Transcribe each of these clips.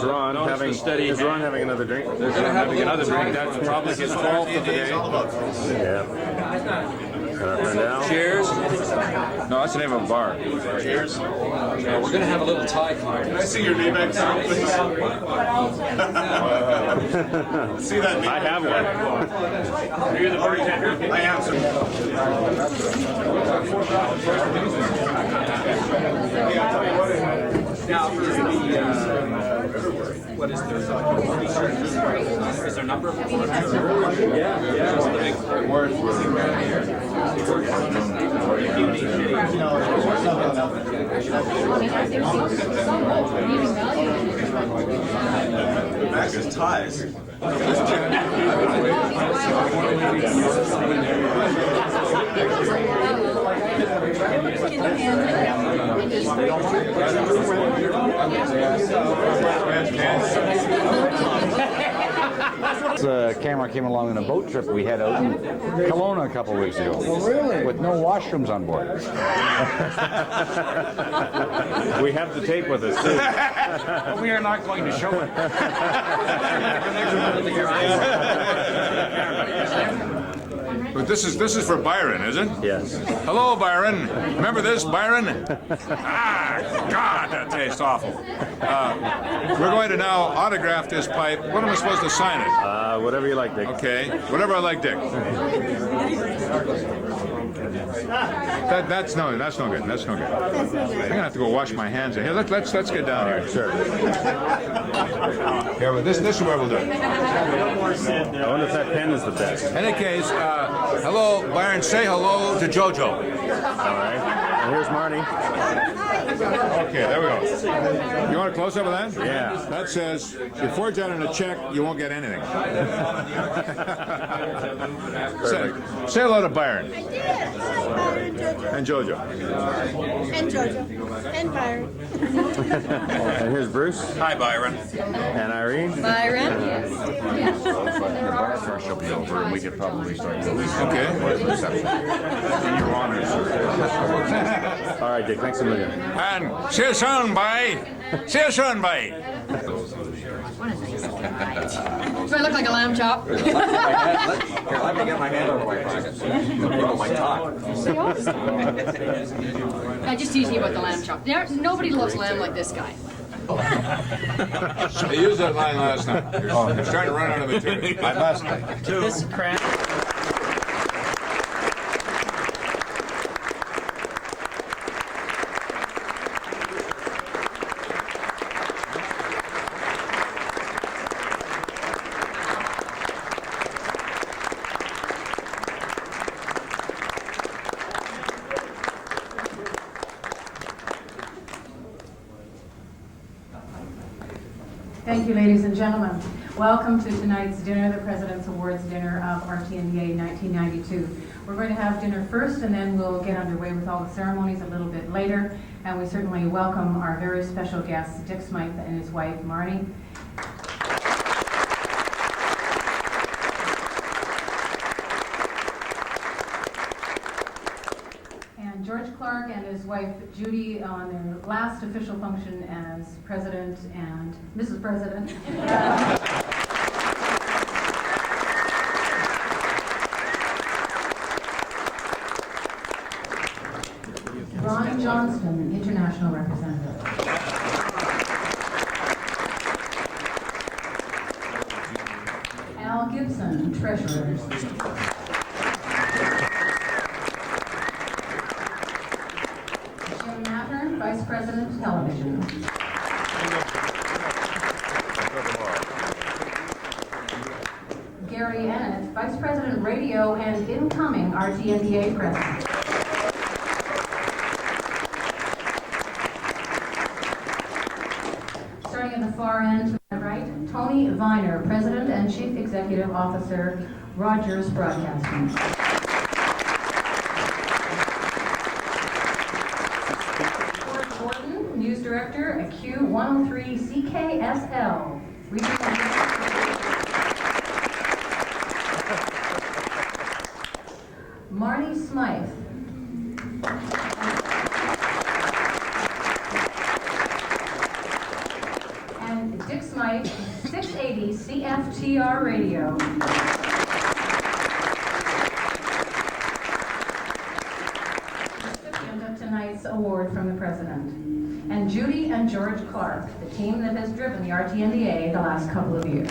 Ron having another drink? They're going to have another drink. That's probably his 12th of the day. Yeah. Cheers. No, that's the name of a bar. Cheers. We're going to have a little tie card. Can I see your name back down, please? See that name? I have one. Are you the bartender? I am, sir. Now, for the, what is there? Is there a number of them? Max is ties. The camera came along on a boat trip we had out in Kelowna a couple of weeks ago. Oh, really? With no washrooms on board. We have the tape with us, too. But we are not going to show it. But this is for Byron, is it? Yes. Hello, Byron. Remember this, Byron? God, that tastes awful. We're going to now autograph this pipe. What am I supposed to sign it? Whatever you like, Dick. Okay, whatever I like, Dick. That's no good. That's no good. I'm gonna have to go wash my hands. Here, let's get down here. Sure. Here, but this is where we'll do it. I wonder if that pen is the best. In any case, hello, Byron. Say hello to JoJo. All right. And here's Marty. Okay, there we go. You want a close up of that? Yeah. That says, if you forge out on a check, you won't get anything. say hello to Byron. And JoJo. And JoJo. And Byron. And here's Bruce. Hi, Byron. And Irene. Byron. The bar first will be over, and we could probably start the Okay. reception. In your honor, sir. All right, Dick. Thanks a million. And see you soon, bye. See you soon, bye. Do I look like a lamb chop? Here, let me get my hand out of my pocket. People might talk. I just teasing you about the lamb chop. Nobody loves lamb like this guy. I used that line last night. I'm starting to run out of material. Last night. This crap. Thank you, ladies and gentlemen. Welcome to tonight's dinner, the President's Awards dinner of RTNDA 1992. We're going to have dinner first, and then we'll get underway with all the ceremonies a little bit later. And we certainly welcome our very special guests, Dick Smyth and his wife, Marnie. And George Clark and his wife, Judy, on their last official function as President and Mrs. President. Ron Johnston, International Representative. Al Gibson, Treasurer. Jim Mattern, Vice President, Television. Gary Ennett, Vice President, Radio and incoming RTNDA President. Starting at the far end to my right, Tony Viner, President and Chief Executive Officer, Rogers Broadcasting. Ford Gordon, News Director at Q103 CKSL. Marnie Smyth. And Dick Smyth, 680 CFTR radio. Recipient of tonight's award from the President. And Judy and George Clark, the team that has driven the RTNDA the last couple of years.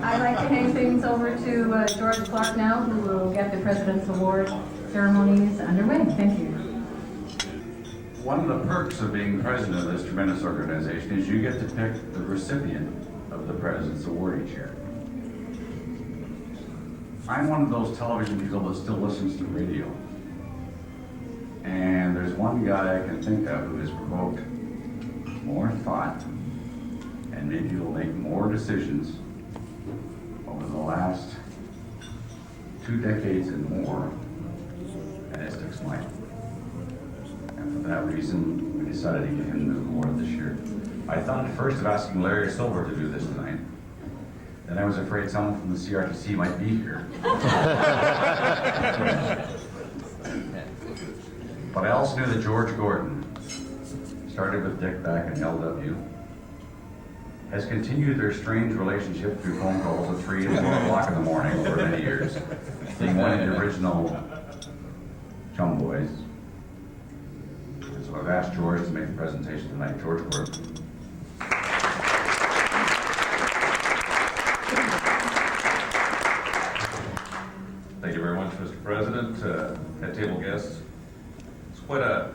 I'd like to hand things over to George Clark now, who will get the President's Award ceremonies underway. Thank you. One of the perks of being president of this tremendous organization is you get to pick the recipient of the President's Award each year. I'm one of those television people that still listens to radio. And there's one guy I can think of who has provoked more thought and maybe will make more decisions over the last 2 decades and more, and it's Dick Smyth. And for that reason, we decided to give him the award this year. I thought at first of asking Larry Silver to do this tonight. Then I was afraid someone from the CRTC might be here. But I also knew that George Gordon started with Dick back in LW, has continued their strange relationship through phone calls at 3 and 4 o'clock in the morning over many years, being one of the original CHUM boys. And so I've asked George to make the presentation tonight. George Gordon. Thank you very much, Mr. President, head table guests. It's quite a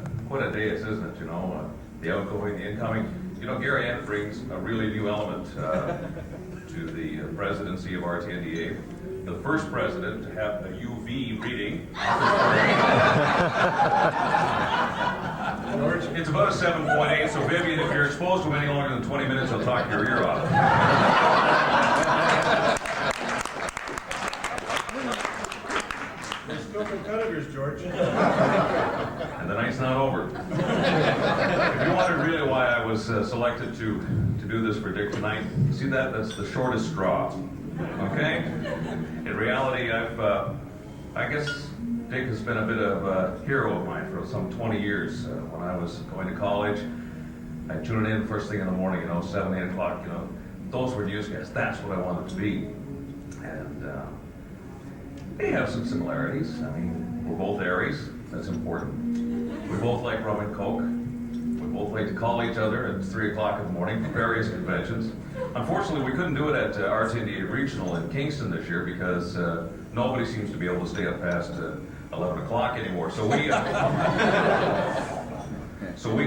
day, isn't it? You know, the outgoing, the incoming. You know, Gary Ant brings a really new element to the presidency of RTNDA. The first president to have a UV reading. It's about a 7.8, so Vivian, if you're exposed to any longer than 20 minutes, I'll talk your ear off. There's still competitors, George. And the night's not over. If you wondered really why I was selected to do this for Dick tonight, see that's the shortest straw. Okay? In reality, I guess Dick has been a bit of a hero of mine for some 20 years. When I was going to college, I'd tune in first thing in the morning, 7, 8 o'clock, those were newscasts. That's what I wanted to be. And they have some similarities. I mean, we're both Aries. That's important. We both like rum and coke. We both like to call each other at 3 o'clock in the morning for various conventions. Unfortunately, we couldn't do it at RTNDA Regional in Kingston this year because nobody seems to be able to stay up past 11 o'clock anymore. So we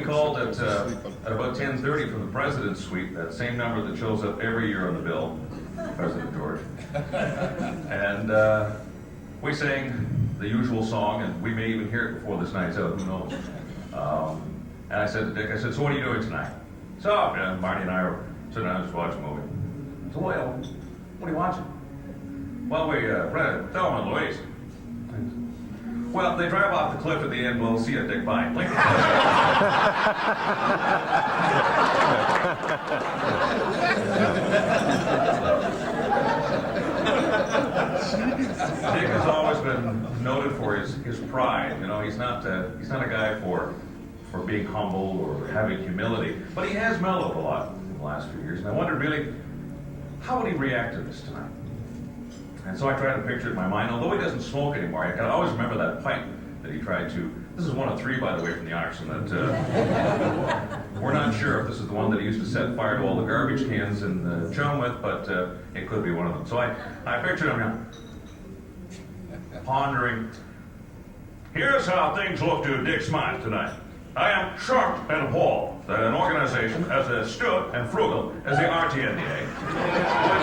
called at about 10:30 from the President's Suite, that same number that shows up every year on the bill, President George. And we sang the usual song, and we may even hear it before this night's out, who knows. And I said to Dick, so what are you doing tonight? So, Marty and I are sitting down just watching a movie. So, well, what are you watching? Well, we read Thelma and Louise. Well, they drive off the cliff at the end. We'll see you, Dick. Bye. Dick has always been noted for his pride. He's not a guy for being humble or having humility, but he has mellowed a lot in the last few years. And I wondered really, how would he react to this tonight? And so I tried to picture it in my mind. Although he doesn't smoke anymore, I can always remember that pipe that he tried to. This is one of 3, by the way, from the auction. That we're not sure if this is the one that he used to set fire to all the garbage cans in the CHUM with, but it could be one of them. So I pictured him pondering. Here's how things look to Dick Smyth tonight. I am shocked and appalled that an organization as astute and frugal as the RTNDA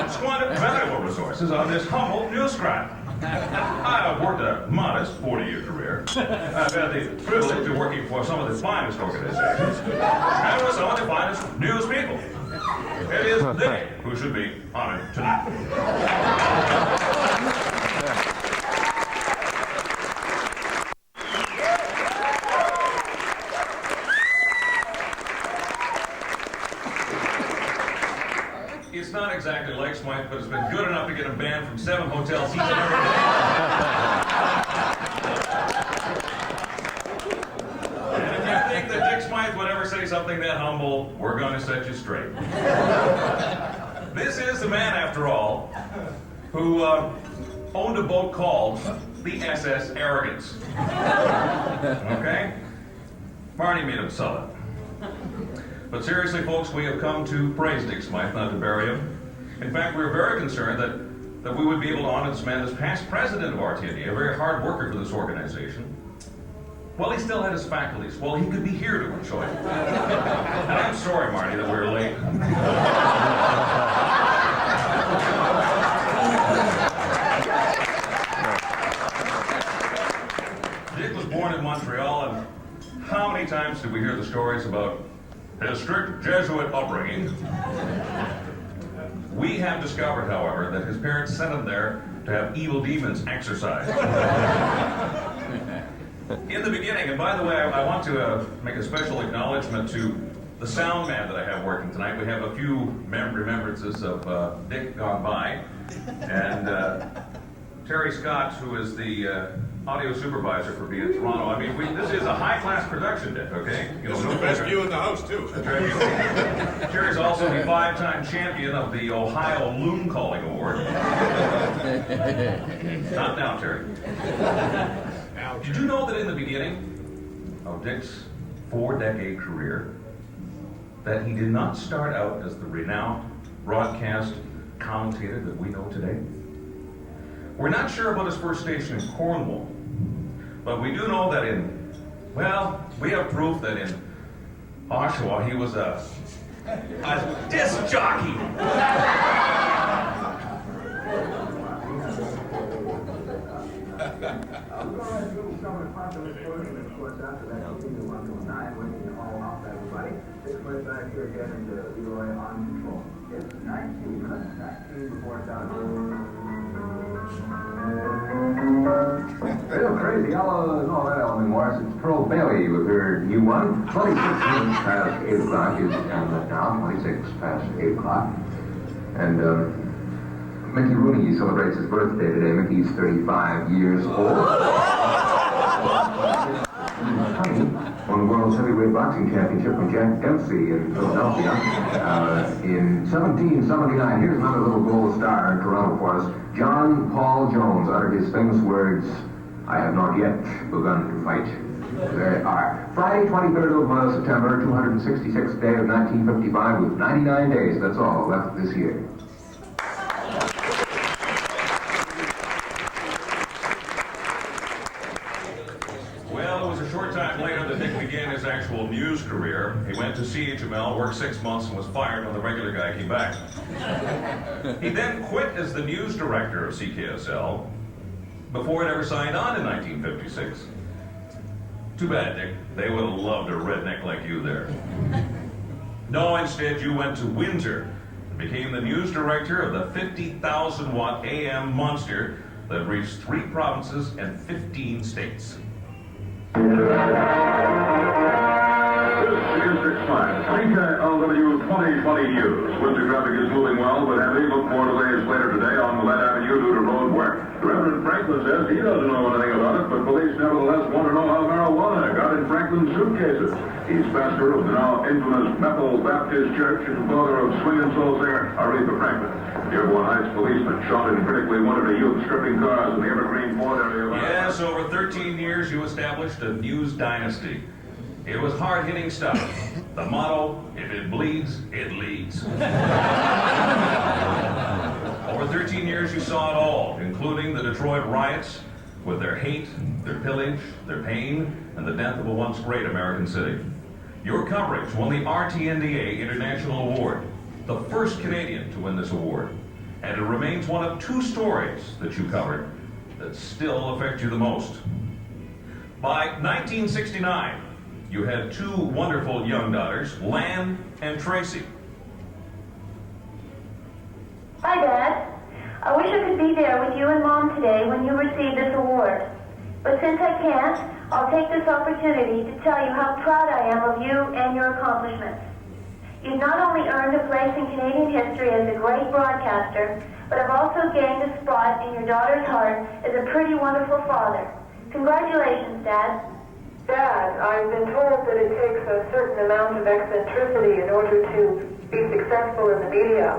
would squander valuable resources on this humble news scribe. I have worked a modest 40-year career. I've had the privilege of working for some of the finest organizations and with some of the finest news people. It is they who should be honored tonight. It's not exactly like Smyth, but it's been good enough to get him banned from 7 hotels each and every day. And if you think that Dick Smyth would ever say something that humble, we're going to set you straight. This is the man, after all, who owned a boat called the SS Arrogance. Okay? Marty made him sell it. But seriously, folks, we have come to praise Dick Smyth, not to bury him. In fact, we were very concerned that we would be able to honor this man as past president of RTNDA, a very hard worker for this organization. Well, he still had his faculties. Well, he could be here to enjoy it. And I'm sorry, Marty, that we were late. Dick was born in Montreal, and how many times did we hear the stories about his strict Jesuit upbringing? We have discovered, however, that his parents sent him there to have evil demons exorcised. In the beginning, and by the way, I want to make a special acknowledgement to the sound man that I have working tonight. We have a few remembrances of Dick gone by, and Terry Scott, who is the audio supervisor for Be It Toronto. I mean, this is a high-class production, Dick, okay? You know, This is the best view in the house, too. Terry's also the 5-time champion of the Ohio Loon Calling Award. Not now, Terry. Did you know that in the beginning of Dick's 4-decade career, that he did not start out as the renowned broadcast commentator that we know today? We're not sure about his first station in Cornwall, but we do know that we have proof that in Oshawa he was a disc jockey. Real crazy. Y'all know that Elvin Morris. It's Pearl Bailey with her new one. 26 minutes past 8 o'clock is now. 26 past 8 o'clock. And Mickey Rooney celebrates his birthday today. Mickey's 35 years old. Won the World's Heavyweight Boxing Championship with Jack Dempsey in Philadelphia in 1779. Here's another little gold star in Toronto for us. John Paul Jones uttered his famous words, "I have not yet begun to fight." There are. Friday, 23rd of September, 266th day of 1955 with 99 days, that's all, left this year. Well, it was a short time later that Dick began his actual news career. He went to CHML, worked 6 months, and was fired when the regular guy came back. He then quit as the news director of CKSL before it ever signed on in 1956. Too bad, Dick. They would have loved a redneck like you there. No, instead you went to Windsor and became the news director of the 50,000-watt AM monster that reached 3 provinces and 15 states. This is Dick Smyth, CKLW 2020 News. Windsor traffic is moving well, but heavy. Look for delays later today on Millette Avenue due to road work. Reverend Franklin says he doesn't know anything about it, but police nevertheless want to know how marijuana got in Franklin's suitcases. He's pastor of the now infamous Bethel Baptist Church and father of swinging soul singer Aretha Franklin. Dearborn Heights policeman shot and critically wounded a youth stripping cars in the Evergreen Ford area of Yes, over 13 years you established a news dynasty. It was hard-hitting stuff. The motto, if it bleeds, it leads. Over 13 years you saw it all, including the Detroit riots with their hate, their pillage, their pain, and the death of a once great American city. Your coverage won the RTNDA International Award, the first Canadian to win this award. And it remains one of 2 stories that you covered that still affect you the most. By 1969, you had 2 wonderful young daughters, Lan and Tracy. Hi, Dad. I wish I could be there with you and Mom today when you receive this award. But since I can't, I'll take this opportunity to tell you how proud I am of you and your accomplishments. You've not only earned a place in Canadian history as a great broadcaster, but have also gained a spot in your daughter's heart as a pretty wonderful father. Congratulations, Dad. Dad, I've been told that it takes a certain amount of eccentricity in order to be successful in the media.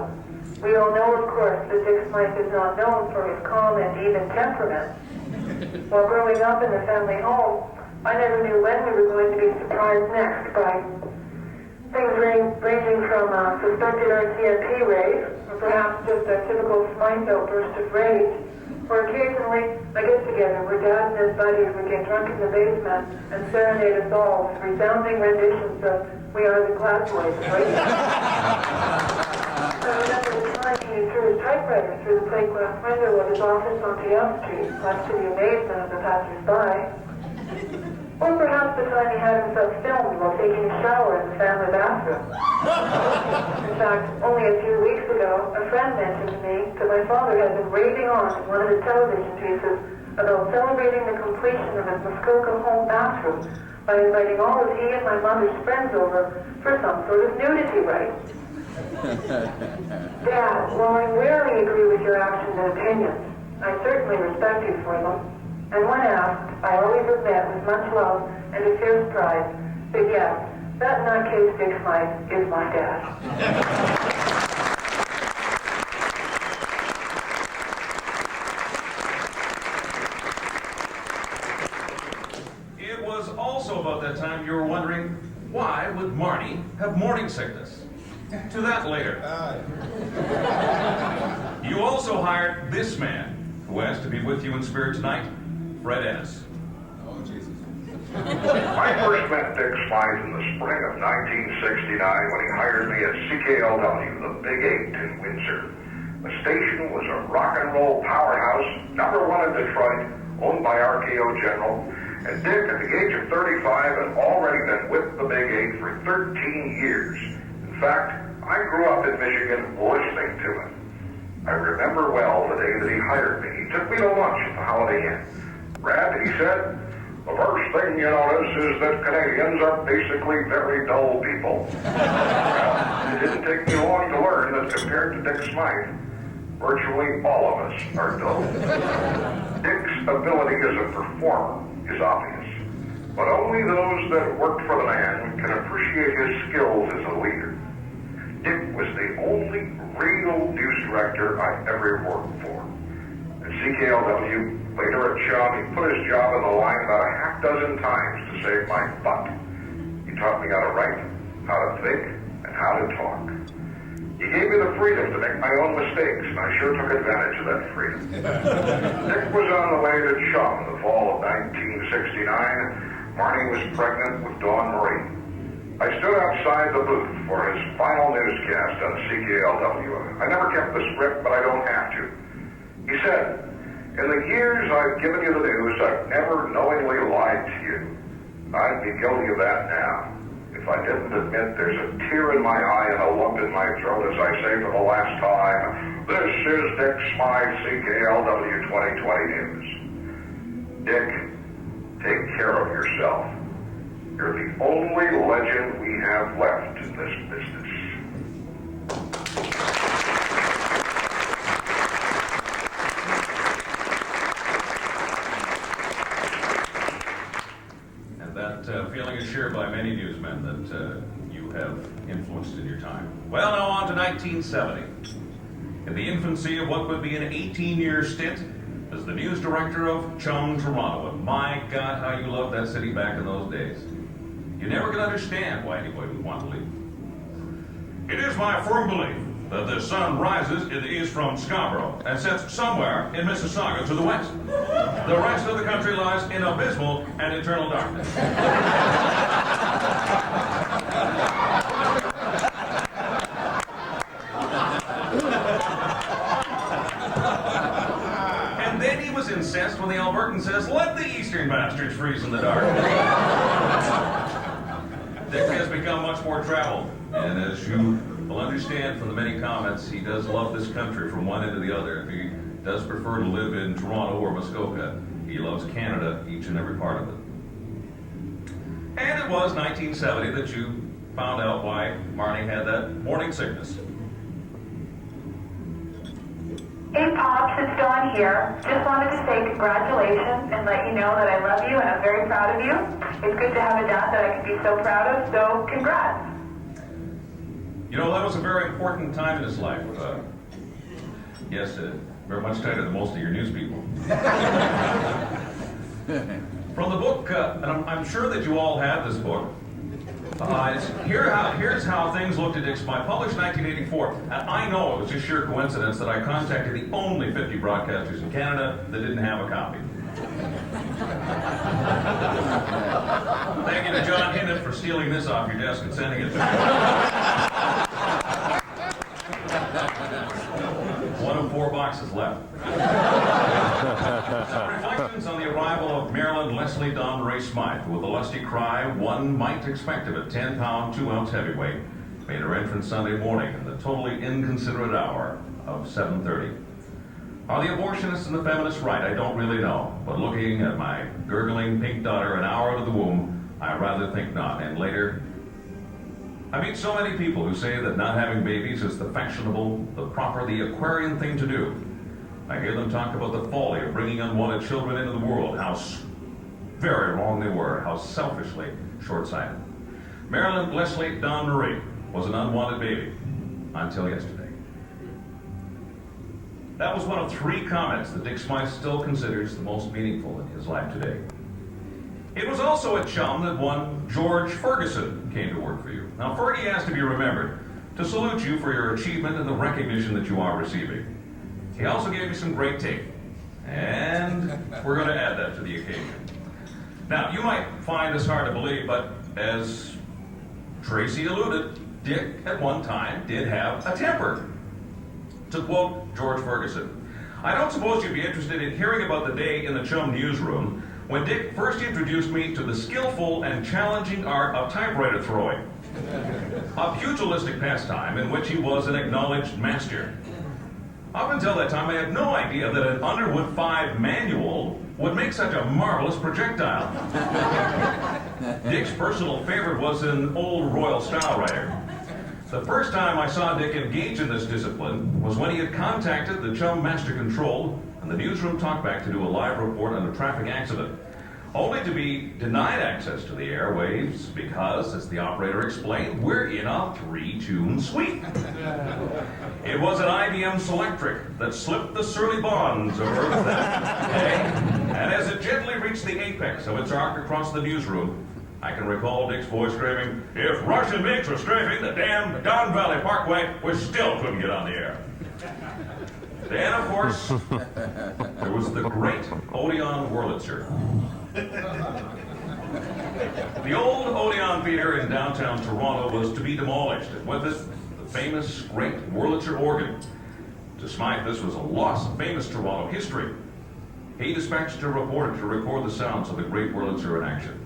We all know, of course, that Dick Smyth is not known for his calm and even temperament. While growing up in the family home, I never knew when we were going to be surprised next by things ranging from a suspected RTNP raid, or perhaps just a typical Smyth outburst of rage, or occasionally a get-together where Dad and his buddies would get drunk in the basement and serenade us all with resounding renditions of We Are the Glad Boys. I remember the time he threw his typewriter through the plate glass window of his office on T.F. Street, much to the amazement of the passers-by. Or perhaps the time he had himself filmed while taking a shower in the family bathroom. In fact, only a few weeks ago, a friend mentioned to me that my father had been raving on in one of his television pieces about celebrating the completion of his Muskoka home bathroom by inviting all of he and my mother's friends over for some sort of nudity rite. Dad, while I rarely agree with your actions and opinions, I certainly respect you for them. And when asked, I always admit with much love and a fierce pride that yes, that nutcase Dick Smyth is my dad. It was also about that time you were wondering, why would Marnie have morning sickness? To that later. You also hired this man, who asked to be with you in spirit tonight, Fred Ennis. Oh, Jesus. I first met Dick Smyth in the spring of 1969 when he hired me at CKLW, the Big 8 in Windsor. The station was a rock and roll powerhouse, #1 in Detroit, owned by RKO General, and Dick, at the age of 35, had already been with the Big 8 for 13 years. In fact, I grew up in Michigan listening to him. I remember well the day that he hired me. He took me to lunch at the Holiday Inn. Brad, he said, the first thing you notice is that Canadians are basically very dull people. Well, it didn't take me long to learn that compared to Dick Smyth, virtually all of us are dull. Dick's ability as a performer is obvious, but only those that worked for the man can appreciate his skills as a leader. Dick was the only real news director I ever worked for. At CKLW, later at CHUM, he put his job on the line about a half dozen times to save my butt. He taught me how to write, how to think, and how to talk. He gave me the freedom to make my own mistakes, and I sure took advantage of that freedom. Dick was on the way to CHUM in the fall of 1969. Marnie was pregnant with Dawn Marie. I stood outside the booth for his final newscast on CKLW. I never kept the script, but I don't have to. He said, in the years I've given you the news, I've never knowingly lied to you. I'd be guilty of that now. If I didn't admit there's a tear in my eye and a lump in my throat as I say for the last time, this is Dick Smyth, CKLW 2020 News. Dick, take care of yourself. You're the only legend we have left in this business. And that feeling is shared by many newsmen that you have influenced in your time. Well, now on to 1970. In the infancy of what would be an 18-year stint as the news director of CHUM Toronto. And my God, how you loved that city back in those days. You never could understand why anybody would want to leave. It is my firm belief that the sun rises in the east from Scarborough and sets somewhere in Mississauga to the west. The rest of the country lies in abysmal and eternal darkness. And then he was incensed when the Albertan says, let the eastern bastards freeze in the dark. Dick has become much more traveled, and as you will understand from the many comments he does love this country from one end to the other. If he does prefer to live in Toronto or Muskoka, he loves Canada, each and every part of it. And it was 1970 that you found out why Marnie had that morning sickness. Hey Pops, it's Dawn here. Just wanted to say congratulations and let you know that I love you and I'm very proud of you. It's good to have a dad that I can be so proud of, so congrats. You know, that was a very important time in his life. Yes, very much tighter than most of your news people. From the book, and I'm sure that you all have this book, here's how things looked at Dick Smyth, published 1984. And I know it was just sheer coincidence that I contacted the only 50 broadcasters in Canada that didn't have a copy. Thank you to John Hinnant for stealing this off your desk and sending it to me. One of 4 boxes left. Some reflections on the arrival of Marilyn Leslie Dawn Marie Smyth, with the lusty cry one might expect of a 10-pound, 2-ounce heavyweight, made her entrance Sunday morning in the totally inconsiderate hour of 7:30. Are the abortionists and the feminists right? I don't really know. But looking at my gurgling pink daughter an hour out of the womb, I rather think not. And later, I meet so many people who say that not having babies is the fashionable, the proper, the Aquarian thing to do. I hear them talk about the folly of bringing unwanted children into the world, how very wrong they were, how selfishly short-sighted. Marilyn Leslie Dawn Marie was an unwanted baby until yesterday. That was one of 3 comments that Dick Smyth still considers the most meaningful in his life today. It was also at CHUM that one George Ferguson came to work for you. Now, Fergie asked to be remembered to salute you for your achievement and the recognition that you are receiving. He also gave you some great tape, and we're going to add that to the occasion. Now, you might find this hard to believe, but as Tracy alluded, Dick at one time did have a temper. To quote George Ferguson, "I don't suppose you'd be interested in hearing about the day in the CHUM newsroom when Dick first introduced me to the skillful and challenging art of typewriter throwing, a pugilistic pastime in which he was an acknowledged master. Up until that time, I had no idea that an Underwood 5 manual would make such a marvelous projectile." Dick's personal favorite was an old Royal Style writer. The first time I saw Dick engage in this discipline was when he had contacted the CHUM Master Control and the newsroom talkback to do a live report on a traffic accident, only to be denied access to the airwaves because, as the operator explained, we're in a 3-tune suite. It was an IBM Selectric that slipped the surly bonds of Earth that day, and as it gently reached the apex of its arc across the newsroom, I can recall Dick's voice screaming, "If Russian MiGs were strafing the damn Don Valley Parkway, we still couldn't get on the air." Then, of course, there was the great Odeon Wurlitzer. The old Odeon Theater in downtown Toronto was to be demolished, and with it, the famous great Wurlitzer organ. To Smyth, this was a loss of famous Toronto history. He dispatched a reporter to record the sounds of the great Wurlitzer in action.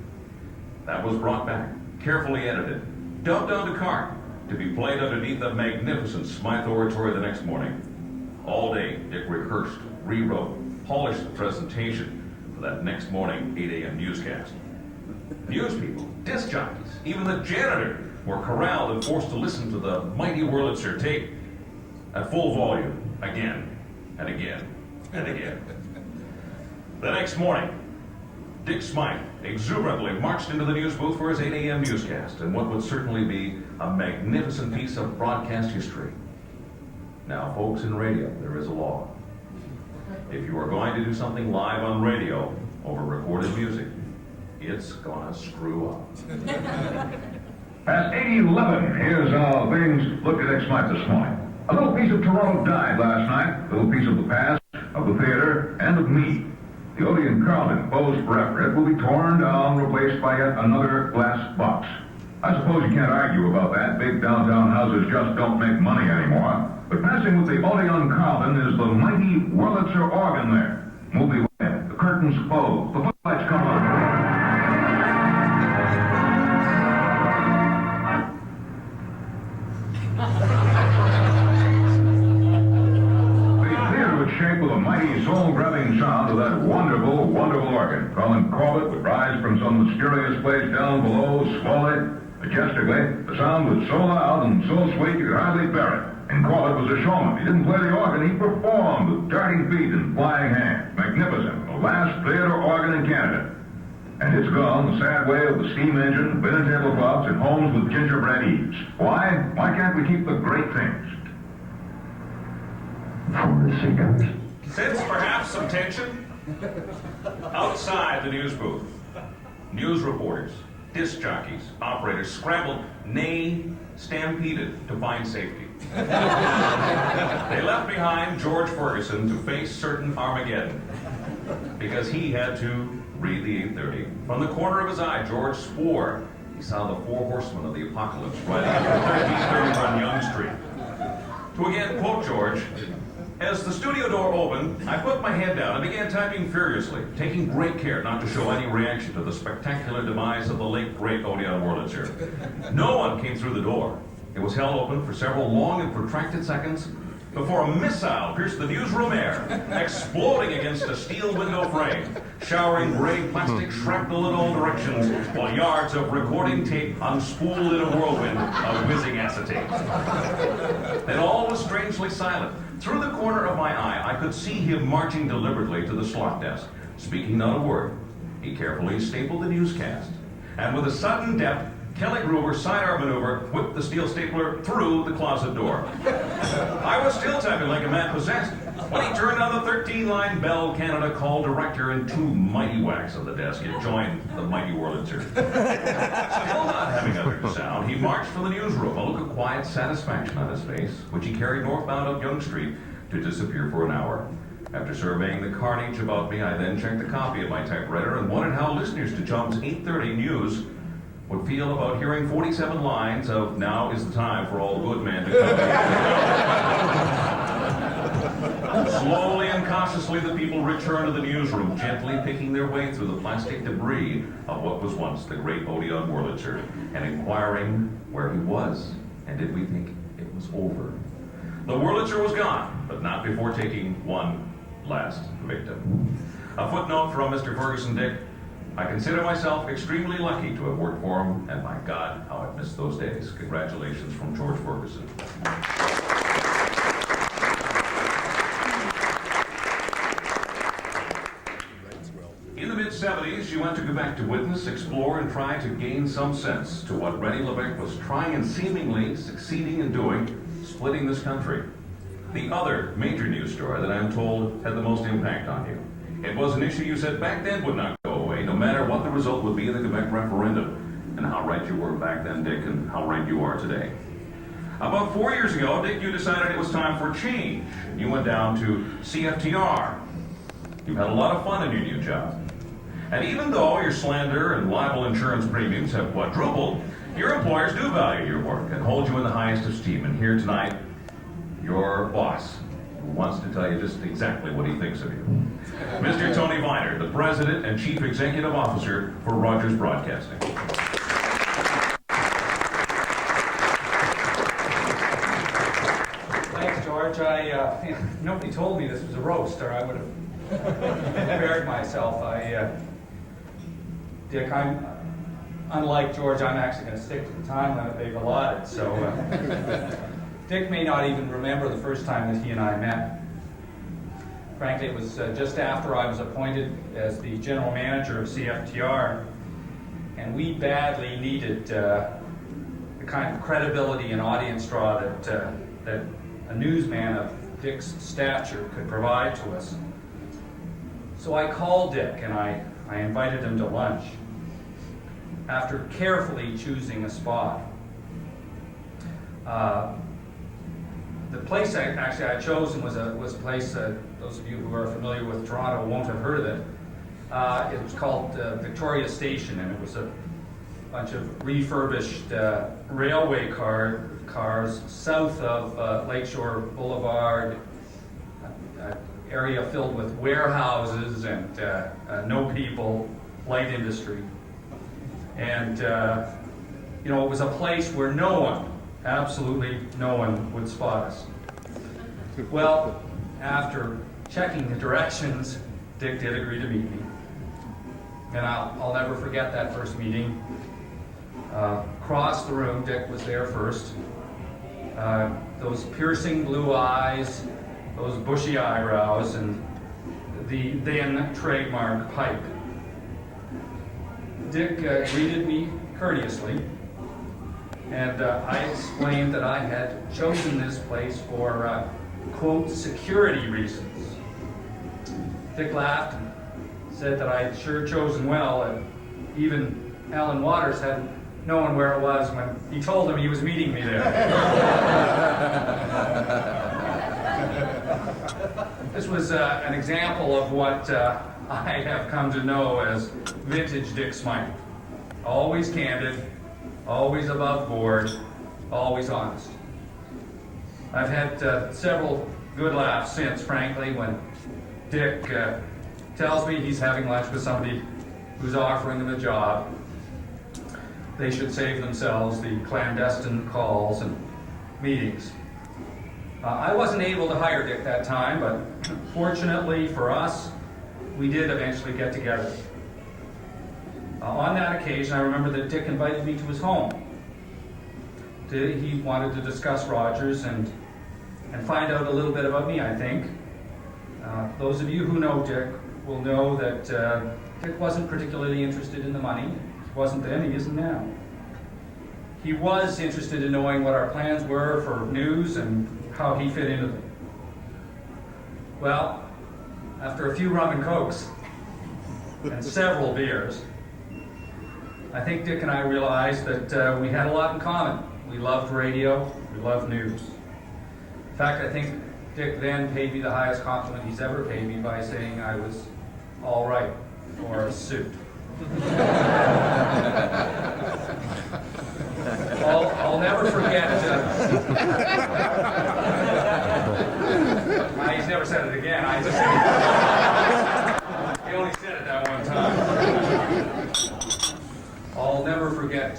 That was brought back, carefully edited, dubbed onto cart, to be played underneath the magnificent Smyth oratory the next morning. All day, Dick rehearsed, rewrote, polished the presentation for that next morning 8 a.m. newscast. News people, disc jockeys, even the janitor were corralled and forced to listen to the mighty Wurlitzer tape at full volume, again and again and again. The next morning, Dick Smyth exuberantly marched into the news booth for his 8 a.m. newscast and what would certainly be a magnificent piece of broadcast history. Now, folks, in radio, there is a law. If you are going to do something live on radio over recorded music, it's gonna screw up. Past 8:11, here's how things looked at Dick Smyth this morning. A little piece of Toronto died last night, a little piece of the past, of the theater, and of me. The Odeon Carlton posed forever. It will be torn down, replaced by yet another glass box. I suppose you can't argue about that. Big downtown houses just don't make money anymore. But passing with the Odeon Carlton is the mighty Wurlitzer organ there. Movie lit, the curtains closed, the footlights come on. thrilling sound of that wonderful, wonderful organ. Colin Corbett would rise from some mysterious place down below, slowly, majestically. The sound was so loud and so sweet you could hardly bear it. And Corbett was a showman. He didn't play the organ, he performed with darting feet and flying hands. Magnificent. The last theater organ in Canada. And it's gone the sad way of the steam engine, dinner tablecloths, and homes with gingerbread eaves. Why? Why can't we keep the great things? For the sake of it. Sense perhaps some tension outside the news booth. News reporters, disc jockeys, operators scrambled, nay, stampeded to find safety. They left behind George Ferguson to face certain Armageddon because he had to read the 8:30. From the corner of his eye, George swore he saw the four horsemen of the apocalypse riding up 1331 Yonge Street. To again quote George, as the studio door opened, I put my head down and began typing furiously, taking great care not to show any reaction to the spectacular demise of the late great Odeon Wurlitzer. No one came through the door. It was held open for several long and protracted seconds before a missile pierced the newsroom air, exploding against a steel window frame, showering gray plastic shrapnel in all directions, while yards of recording tape unspooled in a whirlwind of whizzing acetate. Then all was strangely silent. Through the corner of my eye, I could see him marching deliberately to the slot desk, speaking not a word. He carefully stapled the newscast, and with a sudden deft, Kelly Gruber sidearm maneuver whipped the steel stapler through the closet door. I was still typing like a man possessed when he turned on the 13-line Bell Canada call director and two mighty whacks on the desk. It joined the mighty Wurlitzer. Still not having uttered a sound, he marched from the newsroom, a look of quiet satisfaction on his face, which he carried northbound up Yonge Street to disappear for an hour. After surveying the carnage about me, I then checked a copy of my typewriter and wondered how listeners to CHUM's 8:30 news would feel about hearing 47 lines of "Now is the time for all good men to come." Slowly and cautiously, the people returned to the newsroom, gently picking their way through the plastic debris of what was once the great Odeon Wurlitzer, and inquiring where he was, and did we think it was over. The Wurlitzer was gone, but not before taking one last victim. A footnote from Mr. Ferguson Dick: I consider myself extremely lucky to have worked for him, and my God, how I've missed those days. Congratulations from George Ferguson. In the mid-70s, she went to Quebec to witness, explore, and try to gain some sense to what Rennie Levesque was trying and seemingly succeeding in doing, splitting this country. The other major news story that I'm told had the most impact on you. It was an issue you said back then would not go away, no matter what the result would be in the Quebec referendum. And how right you were back then, Dick, and how right you are today. About 4 years ago, Dick, you decided it was time for change. You went down to CFTR. You've had a lot of fun in your new job. And even though your slander and libel insurance premiums have quadrupled, your employers do value your work and hold you in the highest esteem. And here tonight, your boss wants to tell you just exactly what he thinks of you. Mr. Tony Viner, the President and Chief Executive Officer for Rogers Broadcasting. Thanks, George. Nobody told me this was a roast, or I would have prepared myself. Dick, unlike George, I'm actually going to stick to the time limit they've allotted, so Dick may not even remember the first time that he and I met. Frankly, it was just after I was appointed as the general manager of CFTR, and we badly needed the kind of credibility and audience draw that a newsman of Dick's stature could provide to us. So I called Dick and I invited him to lunch after carefully choosing a spot. The place I had chosen was a place, those of you who are familiar with Toronto won't have heard of it. It was called Victoria Station, and it was a bunch of refurbished railway cars south of Lakeshore Boulevard, an area filled with warehouses and no people, light industry. And, it was a place where no one, absolutely no one, would spot us. Well, after checking the directions Dick did agree to meet me. And I'll never forget that first meeting. Across the room, Dick was there first. Those piercing blue eyes, those bushy eyebrows, and the then trademark pipe. Dick greeted me courteously, and I explained that I had chosen this place for, quote, security reasons. Dick laughed and said that I had sure chosen well, and even Alan Waters hadn't known where it was when he told him he was meeting me there. This was an example of what I have come to know as vintage Dick Smyth. Always candid, always above board, always honest. I've had several good laughs since, frankly, when Dick tells me he's having lunch with somebody who's offering him a job. They should save themselves the clandestine calls and meetings. I wasn't able to hire Dick that time, but fortunately for us, we did eventually get together. On that occasion, I remember that Dick invited me to his home. He wanted to discuss Rogers and find out a little bit about me, I think. Those of you who know Dick will know that Dick wasn't particularly interested in the money. He wasn't then, he isn't now. He was interested in knowing what our plans were for news and how he fit into them. Well, after a few rum and cokes and several beers, I think Dick and I realized that we had a lot in common. We loved radio, we loved news. In fact, I think Dick then paid me the highest compliment he's ever paid me by saying I was all right for a suit. I'll never forget. He's never said it again. He only said it that one time. I'll never forget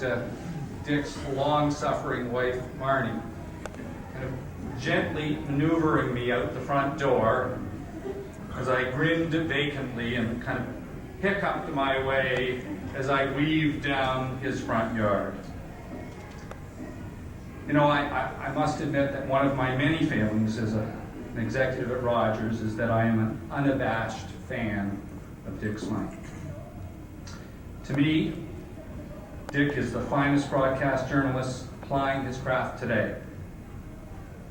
Dick's long-suffering wife, Marnie, kind of gently maneuvering me out the front door as I grinned vacantly and kind of hiccuped my way as I weaved down his front yard. You know, I must admit that one of my many failings as an executive at Rogers is that I am an unabashed fan of Dick Smyth. To me, Dick is the finest broadcast journalist plying his craft today.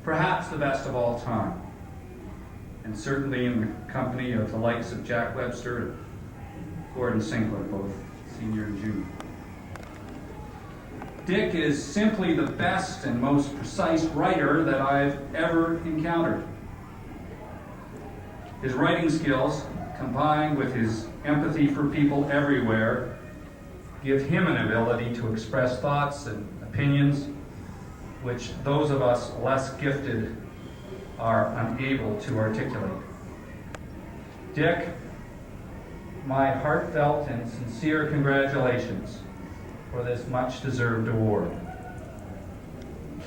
Perhaps the best of all time. And certainly in the company of the likes of Jack Webster and Gordon Sinclair, both senior and junior. Dick is simply the best and most precise writer that I've ever encountered. His writing skills, combined with his empathy for people everywhere, give him an ability to express thoughts and opinions which those of us less gifted are unable to articulate. Dick, my heartfelt and sincere congratulations for this much-deserved award.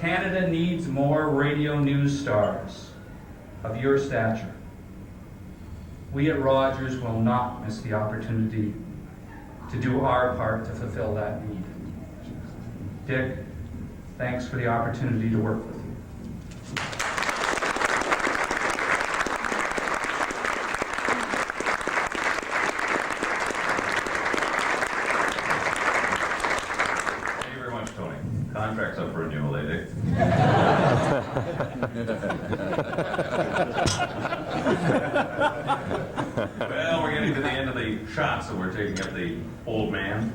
Canada needs more radio news stars of your stature. We at Rogers will not miss the opportunity to do our part to fulfill that need. Dick, thanks for the opportunity to work with you. Contract's up for renewal, eh, Dick? Well, we're getting to the end of the shots, so we're taking up the old man.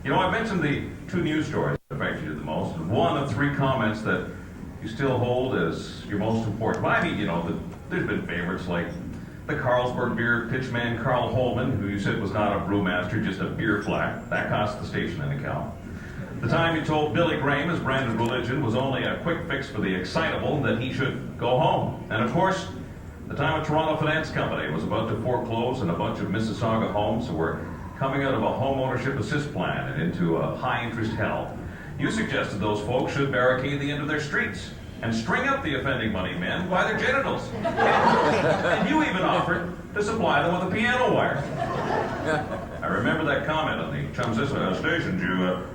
You know, I mentioned the two news stories that affect you the most, and one of three comments that you still hold as your most important. Well, I mean, you know, there's been favorites like the Carlsberg beer pitchman Carl Holman, who you said was not a brewmaster, just a beer flat. That cost the station an account. The time you told Billy Graham his brand of religion was only a quick fix for the excitable, that he should go home. And of course, the time a Toronto finance company was about to foreclose and a bunch of Mississauga homes were coming out of a home ownership assist plan and into a high interest hell. You suggested those folks should barricade the end of their streets. and string up the offending money men by their genitals. And you even offered to supply them with a piano wire. I remember that comment on the CHUM stations.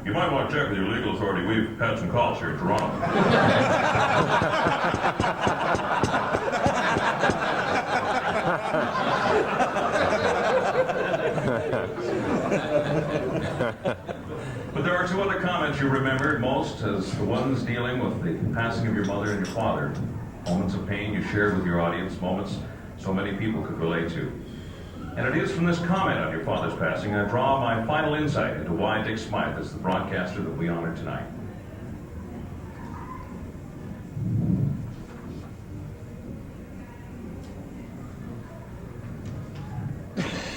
You might want to check with your legal authority. We've had some calls here in Toronto. But there are two other comments you remembered most as the ones dealing with the passing of your mother and your father. Moments of pain you shared with your audience, moments so many people could relate to. And it is from this comment on your father's passing I draw my final insight into why Dick Smyth is the broadcaster that we honor tonight.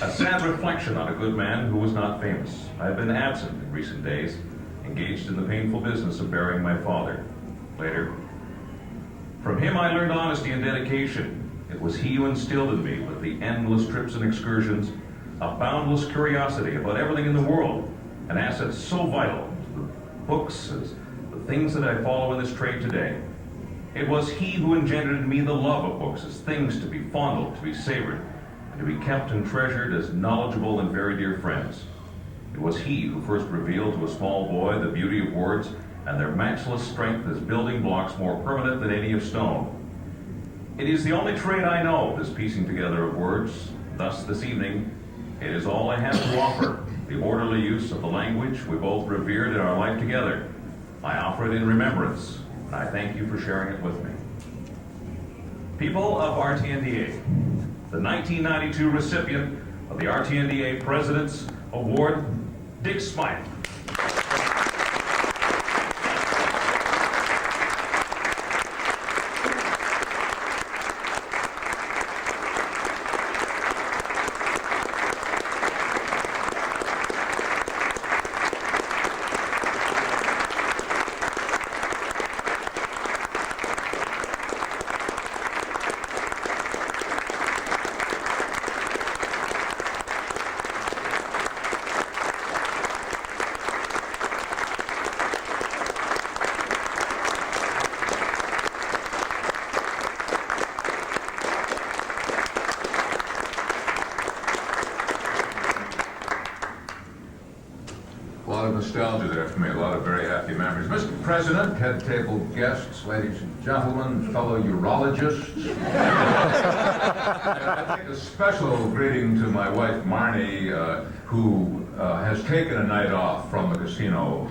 A sad reflection on a good man who was not famous. I have been absent in recent days, engaged in the painful business of burying my father. Later, from him I learned honesty and dedication. It was he who instilled in me, with the endless trips and excursions, a boundless curiosity about everything in the world, an asset so vital to the books as the things that I follow in this trade today. It was he who engendered in me the love of books as things to be fondled, to be savored, and to be kept and treasured as knowledgeable and very dear friends. It was he who first revealed to a small boy the beauty of words and their matchless strength as building blocks more permanent than any of stone. It is the only trade I know, this piecing together of words. Thus, this evening, it is all I have to offer, the orderly use of the language we both revered in our life together. I offer it in remembrance, and I thank you for sharing it with me. People of RTNDA, the 1992 recipient of the RTNDA President's Award, Dick Smyth. A lot of nostalgia there for me, a lot of very happy memories. Mr. President, head table guests, ladies and gentlemen, fellow urologists. I take a special greeting to my wife, Marnie, who has taken a night off from the casino.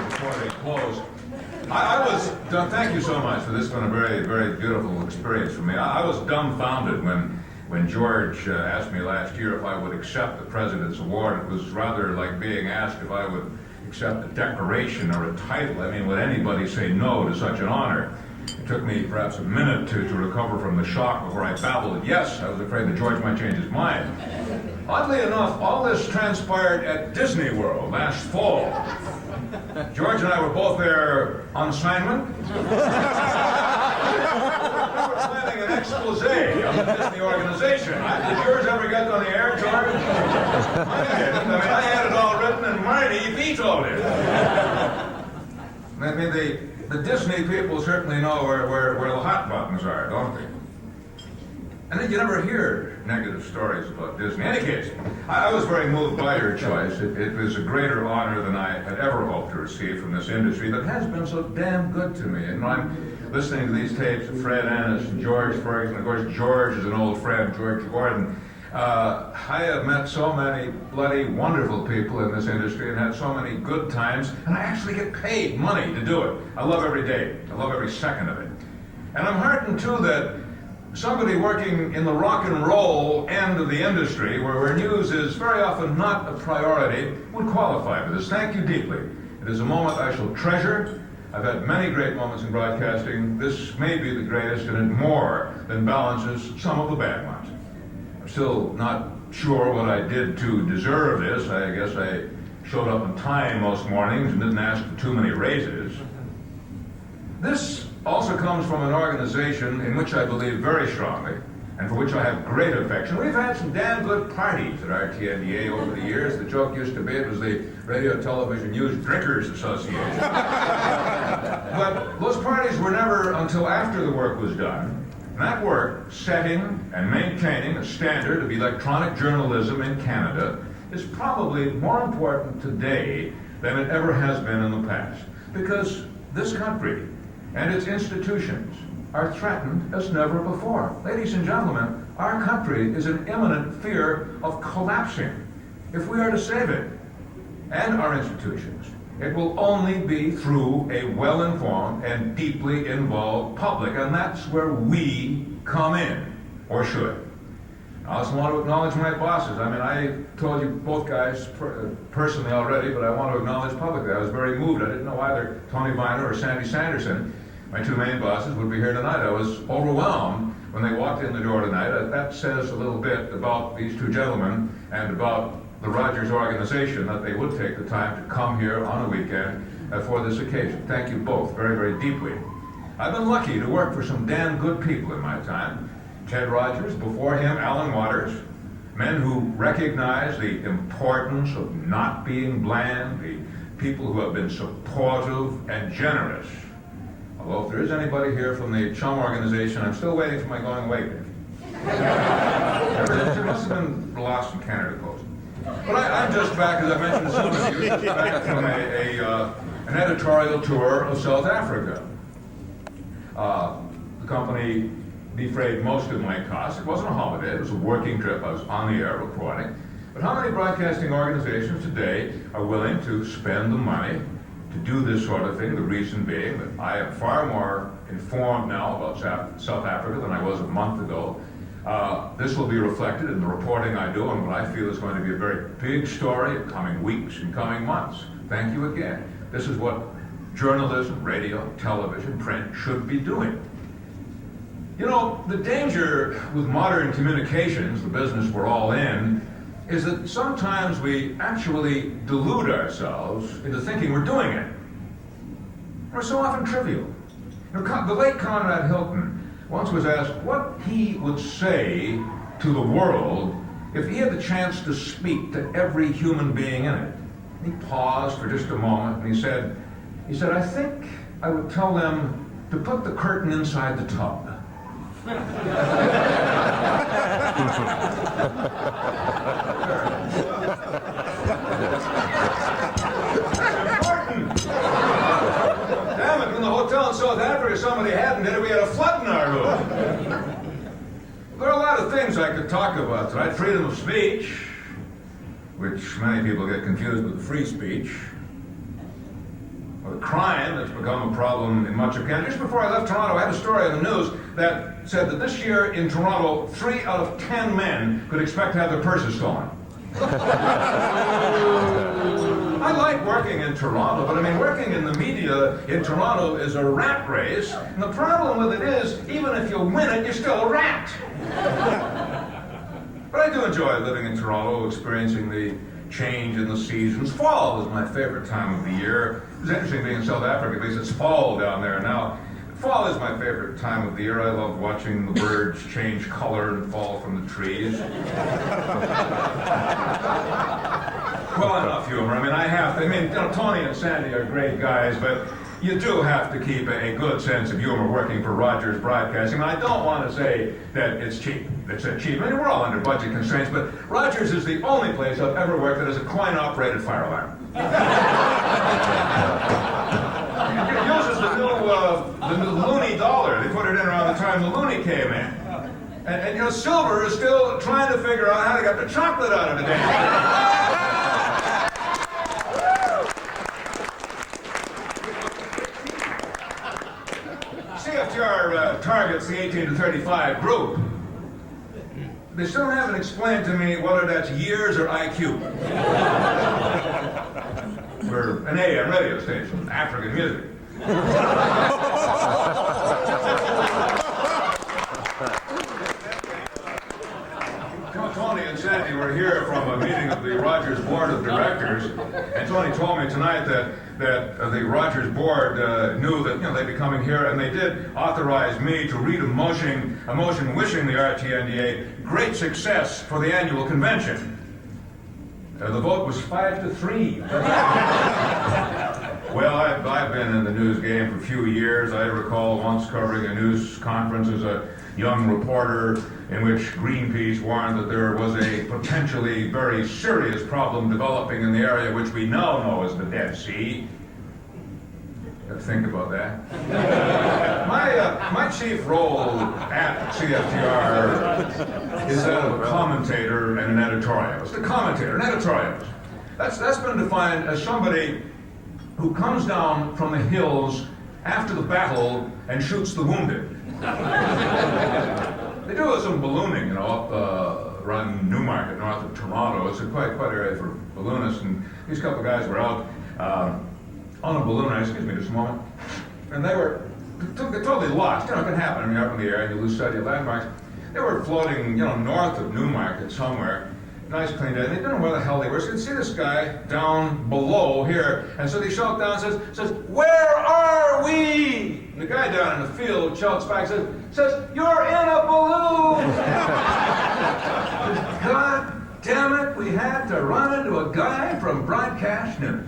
Before they closed. I was done. Thank you so much for this. It's been a very, very beautiful experience for me. I was dumbfounded when George asked me last year if I would accept the President's Award. It was rather like being asked if I would accept a decoration or a title. I mean, would anybody say no to such an honor? It took me perhaps a minute to recover from the shock before I babbled yes. I was afraid that George might change his mind. Oddly enough, all this transpired at Disney World last fall. George and I were both there on assignment. We were planning an expose on the Disney organization. Did yours ever get on the air, George? Mine didn't. I mean, I had it all written and Marty vetoed it. I mean, the Disney people certainly know where the hot buttons are, don't they? And then you never hear negative stories about Disney. In any case, I was very moved by your choice. It was a greater honor than I had ever hoped to receive from this industry that has been so damn good to me. And I'm listening to these tapes of Fred Ennis and George Ferguson. Of course, George is an old friend, George Gordon. I have met so many bloody wonderful people in this industry and had so many good times, and I actually get paid money to do it. I love every day. I love every second of it. And I'm heartened, too, that somebody working in the rock and roll end of the industry, where news is very often not a priority, would qualify for this. Thank you deeply. It is a moment I shall treasure. I've had many great moments in broadcasting. This may be the greatest, and it more than balances some of the bad ones. I'm still not sure what I did to deserve this. I guess I showed up on time most mornings and didn't ask for too many raises. This also comes from an organization in which I believe very strongly, and for which I have great affection. We've had some damn good parties at RTNDA over the years. The joke used to be it was the Radio Television Used Drinkers Association. But those parties were never until after the work was done. And that work, setting and maintaining a standard of electronic journalism in Canada, is probably more important today than it ever has been in the past. Because this country and its institutions are threatened as never before. Ladies and gentlemen, our country is in imminent fear of collapsing. If we are to save it and our institutions, it will only be through a well-informed and deeply involved public, and that's where we come in, or should. I also want to acknowledge my bosses. I mean, I told you both guys personally already, but I want to acknowledge publicly. I was very moved. I didn't know either Tony Viner or Sandy Sanderson, my two main bosses, would be here tonight. I was overwhelmed when they walked in the door tonight. That says a little bit about these two gentlemen and about the Rogers organization, that they would take the time to come here on a weekend for this occasion. Thank you both very, very deeply. I've been lucky to work for some damn good people in my time. Ted Rogers, before him Alan Waters, men who recognize the importance of not being bland, the people who have been supportive and generous. Although if there is anybody here from the CHUM organization, I'm still waiting for my going away gift. It must have been lost in Canada Post. But I'm just back, as I mentioned to some of you, back from an editorial tour of South Africa. The company defrayed most of my costs. It wasn't a holiday, it was a working trip. I was on the air reporting. But how many broadcasting organizations today are willing to spend the money to do this sort of thing? The reason being that I am far more informed now about South Africa than I was a month ago. This will be reflected in the reporting I do on what I feel is going to be a very big story in coming weeks and coming months. Thank you again. This is what journalism, radio, television, print should be doing. You know, the danger with modern communications, the business we're all in, is that sometimes we actually delude ourselves into thinking we're doing it. We're so often trivial. You know, the late Conrad Hilton once was asked what he would say to the world if he had the chance to speak to every human being in it. And he paused for just a moment and he said, I think I would tell them to put the curtain inside the tub. Damn it, in the hotel in South Africa, somebody hadn't did it. We had a flood in our room. There are a lot of things I could talk about tonight. Freedom of speech, which many people get confused with free speech. Or the crime that's become a problem in much of Canada. Just before I left Toronto, I had a story on the news that said that this year in Toronto, 3 out of 10 men could expect to have their purses stolen. I like working in Toronto, but I mean, working in the media in Toronto is a rat race, and the problem with it is, even if you win it, you're still a rat. But I do enjoy living in Toronto, experiencing the change in the seasons. Fall is my favorite time of the year. It was interesting being in South Africa because it's fall down there now. Fall is my favorite time of the year. I love watching the birds change color and fall from the trees. Well, enough humor. I mean, you know, Tony and Sandy are great guys, but you do have to keep a good sense of humor working for Rogers Broadcasting. And I don't want to say that it's cheap. It's cheap. I mean, we're all under budget constraints, but Rogers is the only place I've ever worked that has a coin-operated fire alarm. It uses the new loony dollar. They put it in around the time the loony came in. And you know, Silver is still trying to figure out how to get the chocolate out of the damn. CFTR targets the 18 to 35 group. They still haven't explained to me whether that's years or IQ. We're an AM radio station, African music. Tony and Sandy were here from a meeting of the Rogers Board of Directors, and Tony told me tonight that that the Rogers board knew that they'd be coming here, and they did authorize me to read a motion wishing the RTNDA great success for the annual convention. The vote was 5-3. Well, I've been in the news game for a few years. I recall once covering a news conference as a young reporter in which Greenpeace warned that there was a potentially very serious problem developing in the area which we now know as the Dead Sea. Think about that. My chief role at CFTR is that of a commentator and an editorialist. A commentator, an editorialist. That's been defined as somebody who comes down from the hills after the battle and shoots the wounded. They do some ballooning, up around Newmarket, north of Toronto. It's a quite area for balloonists, and these couple of guys were out on a balloon. Excuse me just a moment. And they were totally lost. It can happen. I mean, up in the air, and you lose sight of your landmarks. They were floating, north of Newmarket somewhere. Nice clean day. And they didn't know where the hell they were. So you'd see this guy down below here. And so they shout down and says, "Where are we?" And the guy down in the field shouts back, says, "You're in a balloon!" God damn it, we had to run into a guy from Broadcast News.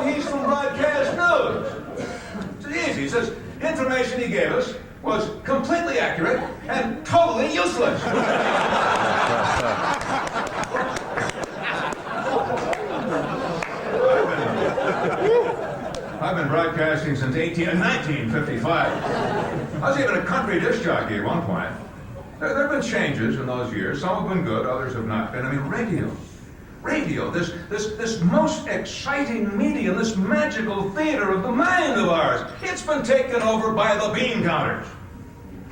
He's from Broadcast News. It's easy. He says, information he gave us was completely accurate and totally useless. I've been broadcasting since 1955. I was even a country disc jockey at one point. There have been changes in those years. Some have been good, others have not been. I mean, radio, this most exciting medium, this magical theater of the mind of ours, it's been taken over by the bean counters.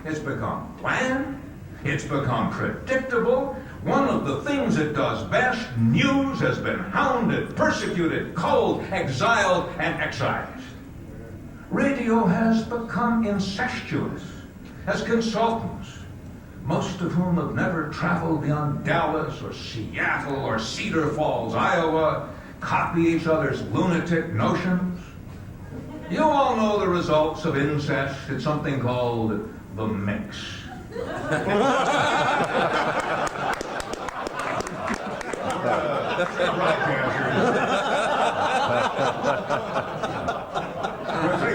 It's become bland. It's become predictable. One of the things it does best, news, has been hounded, persecuted, culled, exiled, and excised. Radio has become incestuous as consultants, most of whom have never traveled beyond Dallas or Seattle or Cedar Falls, Iowa, copy each other's lunatic notions. You all know the results of incest. It's something called the mix. Three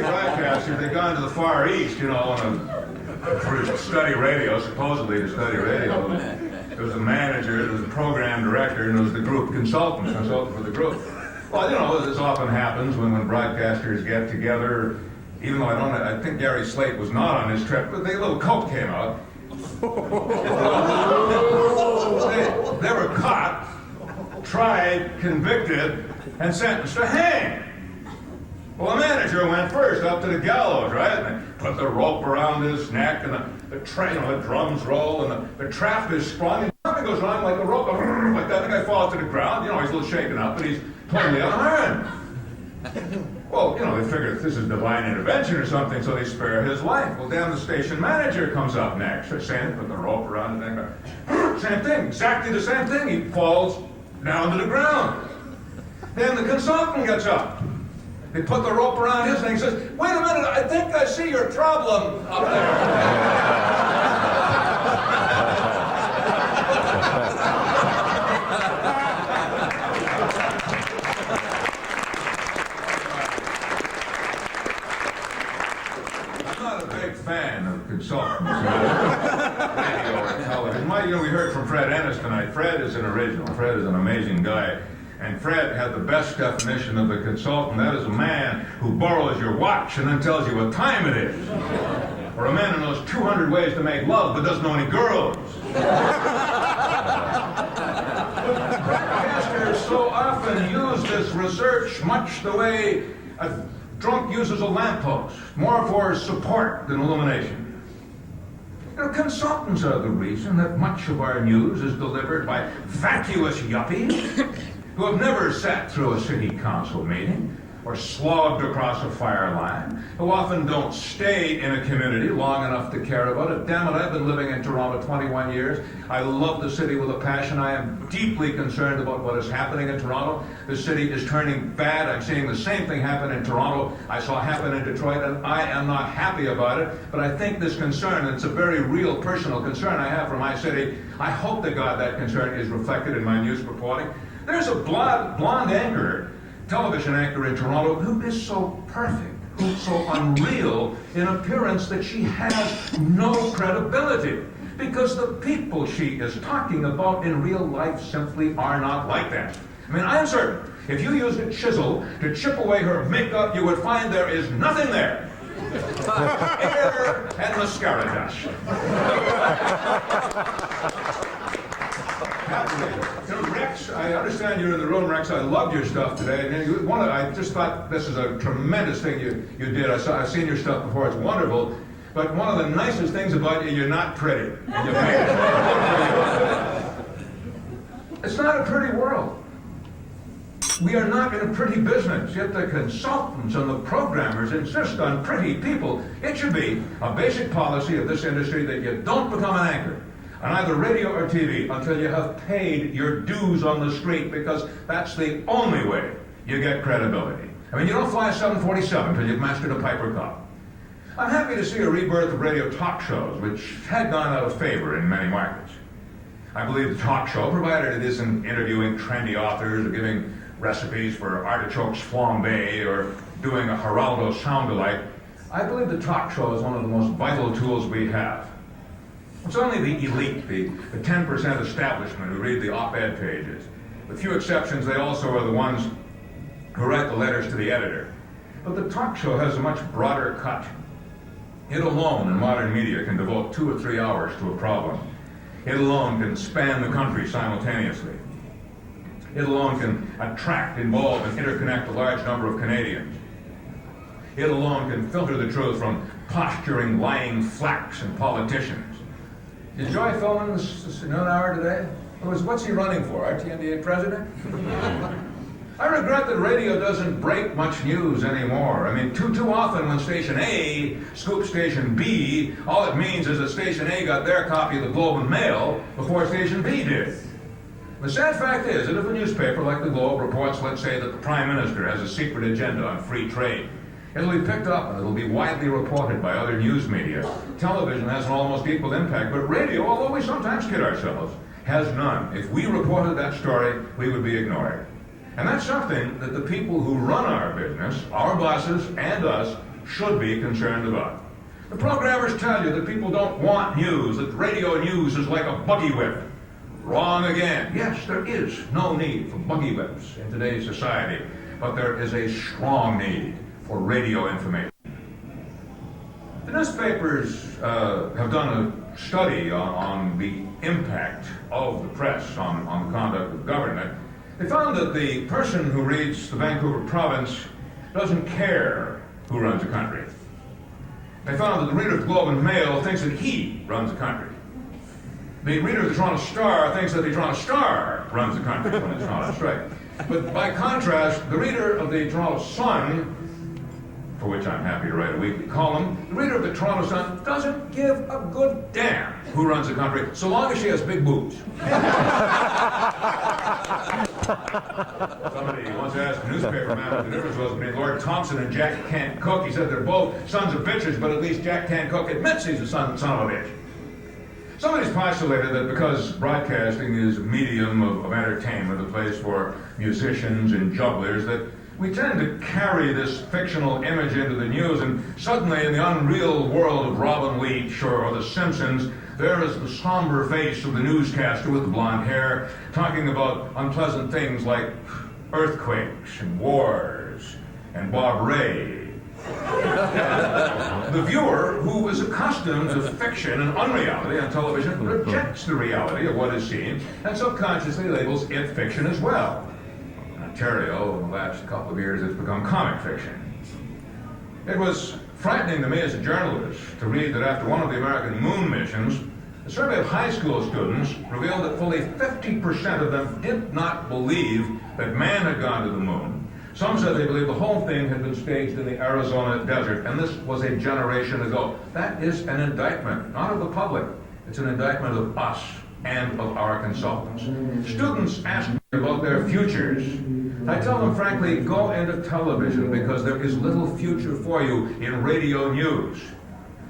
broadcasters, they've gone to the Far East, for study radio, supposedly to study radio. There was a manager, there was a program director, and there was the group consultant for the group. Well, this often happens when broadcasters get together, even though I think Gary Slate was not on his trip, but the little coat came out. They were caught, tried, convicted, and sentenced to hang. Well, the manager went first up to the gallows, right? And they put the rope around his neck, and the drums roll, and the trap is sprung, and something goes wrong, like the rope, like that. The guy falls to the ground. He's a little shaken up, but he's totally unharmed. Well, they figure this is divine intervention or something, so they spare his life. Well, then the station manager comes up next. Same, put the rope around his neck. Same thing, exactly the same thing. He falls down to the ground. Then the consultant gets up. They put the rope around his neck and says, "Wait a minute, I think I see your problem up there." I'm not a big fan of consultants, radio or television. We heard from Fred Ennis tonight. Fred is an original. Fred is an amazing guy. And Fred had the best definition of a consultant. That is a man who borrows your watch and then tells you what time it is. Or a man who knows 200 ways to make love but doesn't know any girls. Broadcasters so often use this research much the way a drunk uses a lamppost, more for support than illumination. Consultants are the reason that much of our news is delivered by vacuous yuppies who have never sat through a city council meeting, or slogged across a fire line, who often don't stay in a community long enough to care about it. Damn it, I've been living in Toronto 21 years. I love the city with a passion. I am deeply concerned about what is happening in Toronto. The city is turning bad. I'm seeing the same thing happen in Toronto I saw happen in Detroit, and I am not happy about it. But I think this concern, and it's a very real personal concern I have for my city, I hope to God that concern is reflected in my news reporting. There's a blonde anchor, television anchor in Toronto, who is so perfect, who's so unreal in appearance that she has no credibility. Because the people she is talking about in real life simply are not like that. I mean, I am certain if you used a chisel to chip away her makeup, you would find there is nothing there. Hair and mascara dust. Rex, I understand you're in the room, Rex. I loved your stuff today. And I just thought this is a tremendous thing you did. I've seen your stuff before. It's wonderful. But one of the nicest things about you, you're not pretty. It's not a pretty world. We are not in a pretty business, yet the consultants and the programmers insist on pretty people. It should be a basic policy of this industry that you don't become an anchor on either radio or TV until you have paid your dues on the street, because that's the only way you get credibility. I mean, you don't fly a 747 until you've mastered a Piper Cub. I'm happy to see a rebirth of radio talk shows, which had gone out of favor in many markets. I believe the talk show, provided it isn't interviewing trendy authors or giving recipes for artichokes flambé or doing a Geraldo sound-alike, I believe the talk show is one of the most vital tools we have. It's only the elite, the 10% establishment who read the op-ed pages. With few exceptions, they also are the ones who write the letters to the editor. But the talk show has a much broader cut. It alone in modern media can devote 2 or 3 hours to a problem. It alone can span the country simultaneously. It alone can attract, involve, and interconnect a large number of Canadians. It alone can filter the truth from posturing, lying flacks and politicians. Did Joy Filman this noon hour today? What's he running for, RTNDA president? I regret that radio doesn't break much news anymore. I mean, too often when Station A scoops Station B, all it means is that Station A got their copy of the Globe and Mail before Station B did. The sad fact is that if a newspaper like the Globe reports, let's say, that the Prime Minister has a secret agenda on free trade, it'll be picked up and it'll be widely reported by other news media. Television has an almost equal impact, but radio, although we sometimes kid ourselves, has none. If we reported that story, we would be ignored. And that's something that the people who run our business, our bosses and us, should be concerned about. The programmers tell you that people don't want news, that radio news is like a buggy whip. Wrong again. Yes, there is no need for buggy whips in today's society, but there is a strong need for radio information. The newspapers have done a study on the impact of the press on the conduct of government. They found that the person who reads the Vancouver Province doesn't care who runs the country. They found that the reader of the Globe and Mail thinks that he runs the country. The reader of the Toronto Star thinks that the Toronto Star runs the country when it's not on strike. But by contrast, the reader of the Toronto Sun, for which I'm happy to write a weekly column, the reader of the Toronto Sun doesn't give a good damn who runs the country, so long as she has big boobs. Somebody once asked a newspaper man what the difference was between Lord Thompson and Jack Can't Cook. He said they're both sons of bitches, but at least Jack Can't Cook admits he's a son of a bitch. Somebody's postulated that because broadcasting is a medium of entertainment, a place for musicians and jugglers, that we tend to carry this fictional image into the news, and suddenly in the unreal world of Robin Leach or The Simpsons, there is the somber face of the newscaster with the blonde hair talking about unpleasant things like earthquakes and wars and Bob Ray. The viewer, who is accustomed to fiction and unreality on television, rejects the reality of what is seen and subconsciously labels it fiction as well. In Ontario, in the last couple of years, it's become comic fiction. It was frightening to me as a journalist to read that after one of the American moon missions, a survey of high school students revealed that fully 50% of them did not believe that man had gone to the moon. Some said they believed the whole thing had been staged in the Arizona desert, and this was a generation ago. That is an indictment, not of the public. It's an indictment of us and of our consultants. Students ask me about their futures. I tell them, frankly, go into television because there is little future for you in radio news.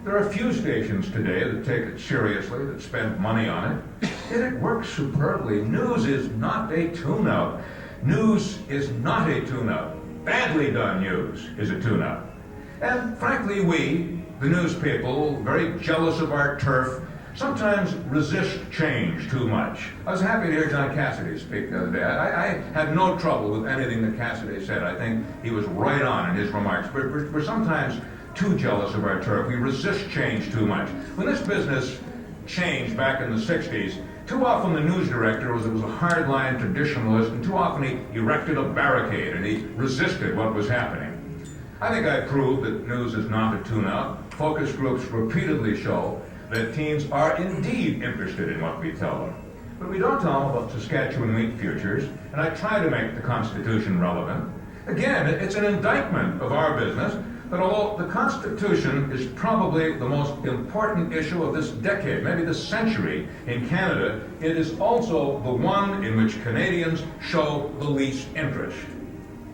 There are few stations today that take it seriously, that spend money on it. Yet it works superbly. News is not a tune-up. News is not a tune-up. Badly done news is a tune-up. And frankly, we, the news people, very jealous of our turf, sometimes resist change too much. I was happy to hear John Cassidy speak the other day. I had no trouble with anything that Cassidy said. I think he was right on in his remarks. But we're sometimes too jealous of our turf. We resist change too much. When this business changed back in the 60s, too often the news director was a hardline traditionalist, and too often he erected a barricade and he resisted what was happening. I think I proved that news is not a tune-up. Focus groups repeatedly show that teens are indeed interested in what we tell them. But we don't tell them about Saskatchewan wheat futures, and I try to make the Constitution relevant. Again, it's an indictment of our business that although the Constitution is probably the most important issue of this decade, maybe this century in Canada, it is also the one in which Canadians show the least interest.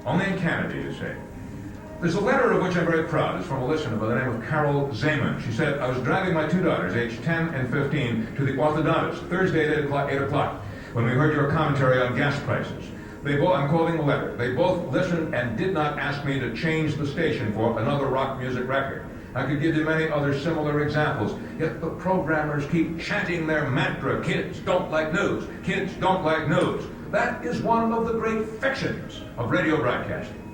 Only in Canada, you say. There's a letter of which I'm very proud. It's from a listener by the name of Carol Zayman. She said, I was driving my two daughters, aged 10 and 15, to the orthodontist Thursday at 8 o'clock, when we heard your commentary on gas prices. I'm quoting the letter. They both listened and did not ask me to change the station for another rock music record. I could give you many other similar examples, yet the programmers keep chanting their mantra, kids don't like news, kids don't like news. That is one of the great fictions of radio broadcasting.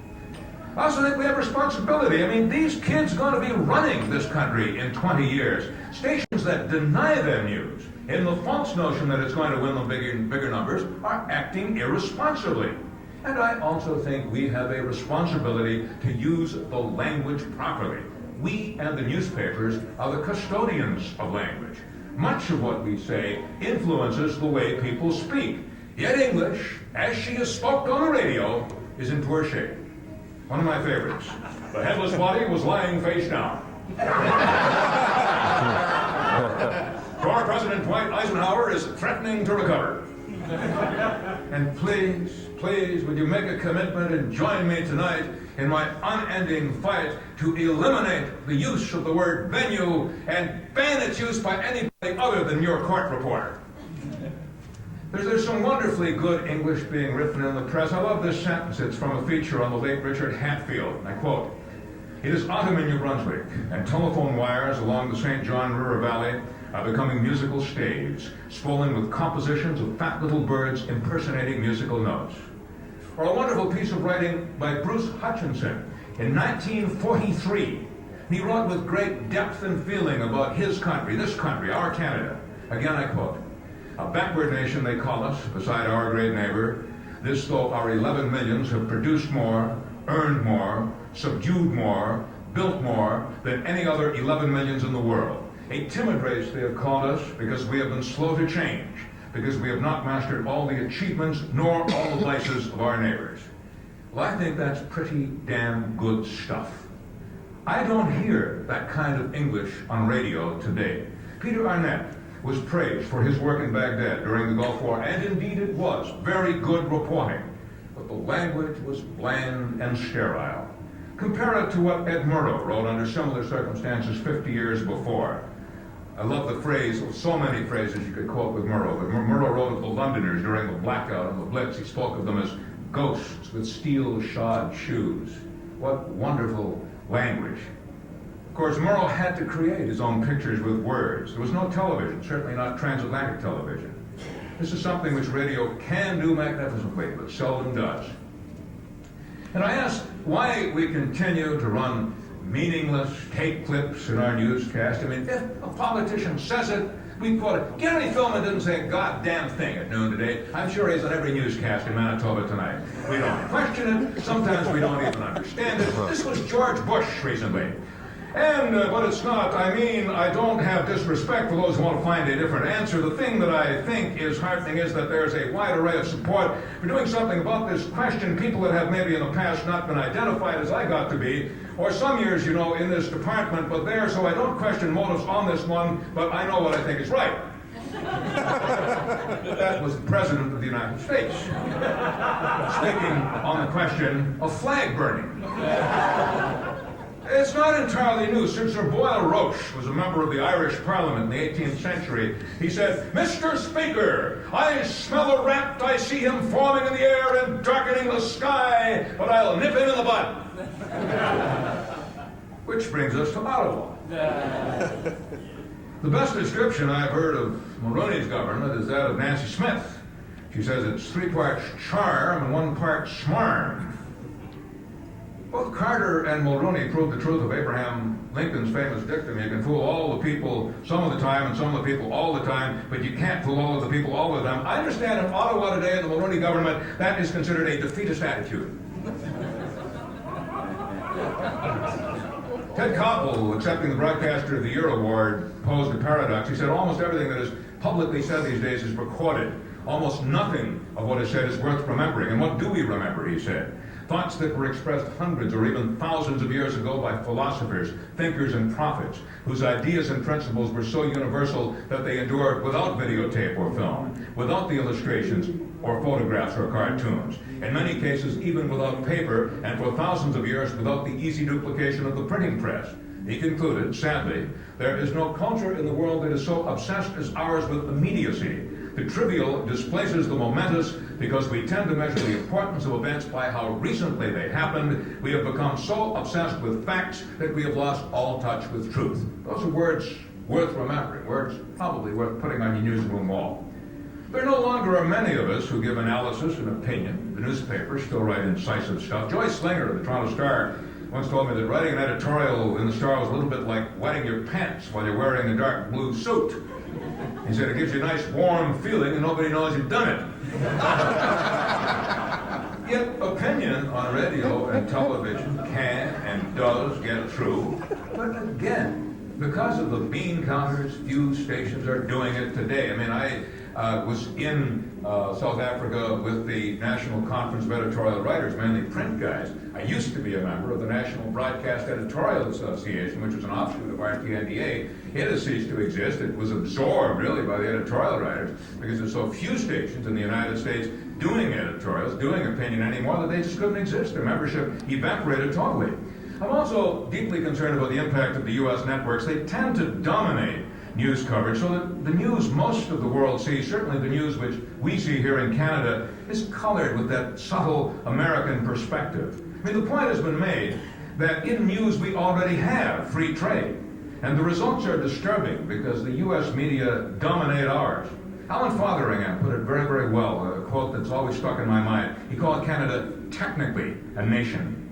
I also think we have responsibility. I mean, these kids are going to be running this country in 20 years. Stations that deny them news, in the false notion that it's going to win them bigger numbers, are acting irresponsibly. And I also think we have a responsibility to use the language properly. We and the newspapers are the custodians of language. Much of what we say influences the way people speak. Yet English, as she is spoken on the radio, is in poor shape. One of my favorites. The headless body was lying face down. Former President Dwight Eisenhower is threatening to recover. And please, would you make a commitment and join me tonight in my unending fight to eliminate the use of the word venue and ban its use by anybody other than your court reporter. There's some wonderfully good English being written in the press. I love this sentence. It's from a feature on the late Richard Hatfield. I quote, "It is autumn in New Brunswick, and telephone wires along the St. John River Valley are becoming musical staves, swollen with compositions of fat little birds impersonating musical notes." Or a wonderful piece of writing by Bruce Hutchinson in 1943. He wrote with great depth and feeling about his country, this country, our Canada. Again, I quote, "A backward nation they call us, beside our great neighbor. This though our 11 millions have produced more, earned more, subdued more, built more than any other 11 millions in the world. A timid race they have called us because we have been slow to change, because we have not mastered all the achievements nor all the vices of our neighbors." Well, I think that's pretty damn good stuff. I don't hear that kind of English on radio today. Peter Arnett was praised for his work in Baghdad during the Gulf War, and indeed it was very good reporting. But the language was bland and sterile. Compare it to what Ed Murrow wrote under similar circumstances 50 years before. I love the phrase, so many phrases you could quote with Murrow, but Murrow wrote of the Londoners during the blackout and the Blitz. He spoke of them as ghosts with steel-shod shoes. What wonderful language. Of course, Murrow had to create his own pictures with words. There was no television, certainly not transatlantic television. This is something which radio can do magnificently, but seldom does. And I asked why we continue to run meaningless tape clips in our newscast. I mean, if a politician says it, we quote it. Gary Philman didn't say a goddamn thing at noon today. I'm sure he's on every newscast in Manitoba tonight. We don't question it. Sometimes we don't even understand it. This was George Bush recently. But it's not. I mean, I don't have disrespect for those who want to find a different answer. The thing that I think is heartening is that there's a wide array of support for doing something about this question. People that have maybe in the past not been identified as I got to be, or some years, you know, in this department, but there, so I don't question motives on this one, but I know what I think is right. That was the President of the United States speaking on the question of flag burning. It's not entirely new. Sir Boyle Roche was a member of the Irish Parliament in the 18th century. He said, "Mr. Speaker, I smell a rat, I see him forming in the air and darkening the sky, but I'll nip him in the bud." Which brings us to Ottawa. The best description I've heard of Mulroney's government is that of Nancy Smyth. She says it's 3 parts charm and 1 part smarm. Both Carter and Mulroney proved the truth of Abraham Lincoln's famous dictum: you can fool all the people some of the time and some of the people all the time, but you can't fool all of the people all the time. I understand in Ottawa today in the Mulroney government that is considered a defeatist attitude. Ted Koppel, accepting the Broadcaster of the Year award, posed a paradox. He said almost everything that is publicly said these days is recorded. Almost nothing of what is said is worth remembering. And what do we remember, he said? Thoughts that were expressed hundreds or even thousands of years ago by philosophers, thinkers, and prophets, whose ideas and principles were so universal that they endured without videotape or film, without the illustrations or photographs or cartoons, in many cases even without paper, and for thousands of years without the easy duplication of the printing press. He concluded, sadly, there is no culture in the world that is so obsessed as ours with immediacy. The trivial displaces the momentous because we tend to measure the importance of events by how recently they happened. We have become so obsessed with facts that we have lost all touch with truth. Those are words worth remembering, words probably worth putting on your newsroom wall. There no longer are many of us who give analysis and opinion. The newspapers still write incisive stuff. Joyce Slinger of the Toronto Star once told me that writing an editorial in the Star was a little bit like wetting your pants while you're wearing a dark blue suit. He said it gives you a nice warm feeling and nobody knows you've done it. Yet opinion on radio and television can and does get through. But again, because of the bean counters, few stations are doing it today. I mean, I was in South Africa with the National Conference of Editorial Writers, mainly print guys. I used to be a member of the National Broadcast Editorial Association, which was an offshoot of RTNDA. It has ceased to exist. It was absorbed, really, by the editorial writers because there's so few stations in the United States doing editorials, doing opinion anymore, that they just couldn't exist. Their membership evaporated totally. I'm also deeply concerned about the impact of the U.S. networks. They tend to dominate news coverage, so that the news most of the world sees, certainly the news which we see here in Canada, is colored with that subtle American perspective. I mean, the point has been made that in news we already have free trade, and the results are disturbing because the U.S. media dominate ours. Alan Fotheringham put it very, very well, a quote that's always stuck in my mind. He called Canada technically a nation.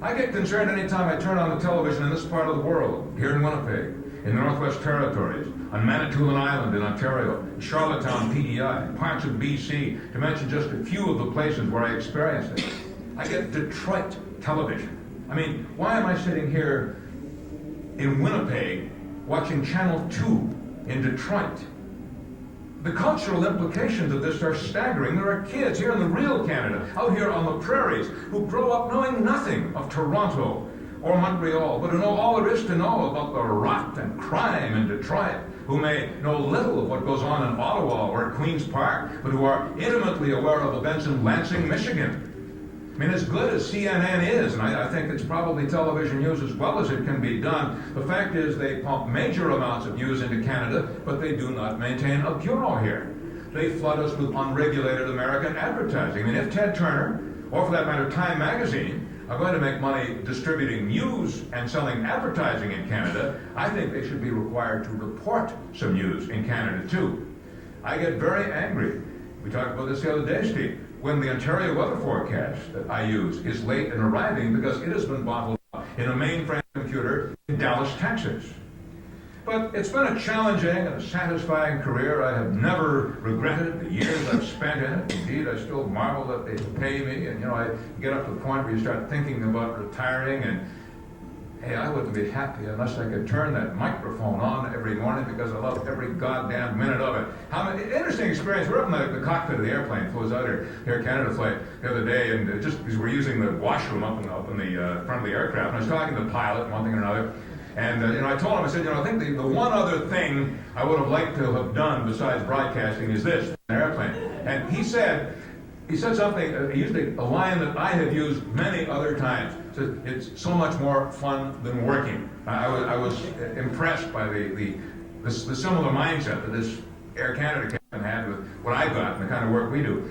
I get concerned anytime I turn on the television in this part of the world, here in Winnipeg, in the Northwest Territories, on Manitoulin Island in Ontario, Charlottetown, PEI, parts of BC, to mention just a few of the places where I experienced it. I get Detroit television. I mean, why am I sitting here in Winnipeg watching Channel 2 in Detroit? The cultural implications of this are staggering. There are kids here in the real Canada, out here on the prairies, who grow up knowing nothing of Toronto or Montreal, but who know all there is to know about the rot and crime in Detroit, who may know little of what goes on in Ottawa or at Queen's Park, but who are intimately aware of events in Lansing, Michigan. I mean, as good as CNN is, and I think it's probably television news as well as it can be done, the fact is they pump major amounts of news into Canada, but they do not maintain a bureau here. They flood us with unregulated American advertising. I mean, if Ted Turner, or for that matter, Time Magazine, are going to make money distributing news and selling advertising in Canada, I think they should be required to report some news in Canada too. I get very angry. We talked about this the other day, Steve, when the Ontario weather forecast that I use is late in arriving because it has been bottled up in a mainframe computer in Dallas, Texas. But it's been a challenging and a satisfying career. I have never regretted the years I've spent in it. Indeed, I still marvel that they pay me. And, you know, I get up to the point where you start thinking about retiring. And hey, I wouldn't be happy unless I could turn that microphone on every morning because I love every goddamn minute of it. How many, interesting experience. We're up in the cockpit of the airplane, flew us out here, Air Canada flight the other day, and just because we're using the washroom up in the front of the aircraft, and I was talking to the pilot, one thing or another, and I told him, I said, I think the one other thing I would have liked to have done besides broadcasting is this, an airplane. And he said something, he used a line that I have used many other times. He said, it's so much more fun than working. I was impressed by the similar mindset that this Air Canada captain had with what I've got and the kind of work we do.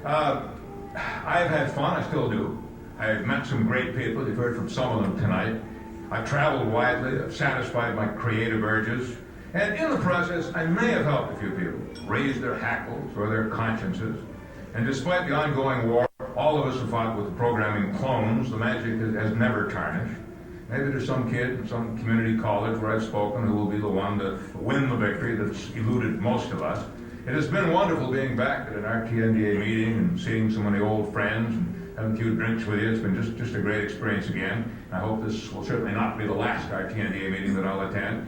I've had fun, I still do. I've met some great people, you've heard from some of them tonight. I've traveled widely, I've satisfied my creative urges, and in the process, I may have helped a few people raise their hackles or their consciences. And despite the ongoing war, all of us have fought with the programming clones. The magic has never tarnished. Maybe there's some kid in some community college where I've spoken who will be the one to win the victory that's eluded most of us. It has been wonderful being back at an RTNDA meeting and seeing so many old friends and having a few drinks with you. It's been just a great experience again. I hope this will certainly not be the last RTNDA meeting that I'll attend.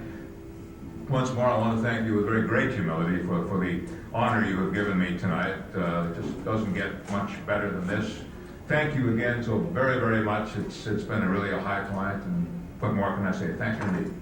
Once more, I want to thank you with very great humility for the honor you have given me tonight. It just doesn't get much better than this. Thank you again so very, very much. It's been really a high point, and what more can I say? Thank you indeed.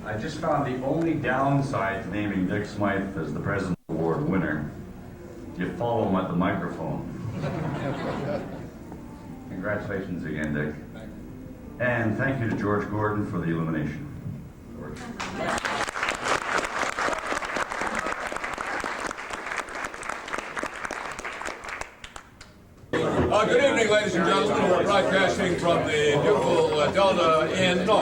I just found the only downside to naming Dick Smyth as the President's Award winner. You follow him at the microphone. Congratulations again, Dick. And thank you to George Gordon for the illumination. George. Good evening, ladies and gentlemen. We're broadcasting from the beautiful Delta Inn, the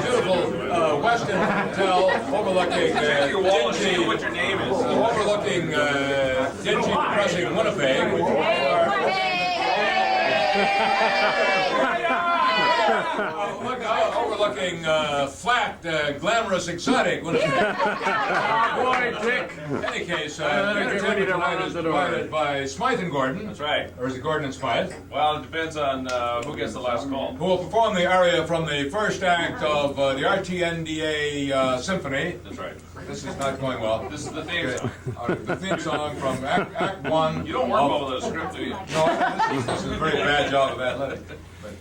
beautiful West End Hotel overlooking dingy, depressing Winnipeg. Overlooking flat, glamorous, exotic Winnipeg. Boy, Dick. In any case, entertainment tonight is provided by Smyth and Gordon. That's right. Or is it Gordon and Smyth? Well, it depends on who gets the last call. Who will perform the aria from the first act of the RTNDA Symphony. That's right. This is not going well. This is the theme song. The theme song from Act 1. You don't work well with a script, do you? No, this is a very bad job of athletic.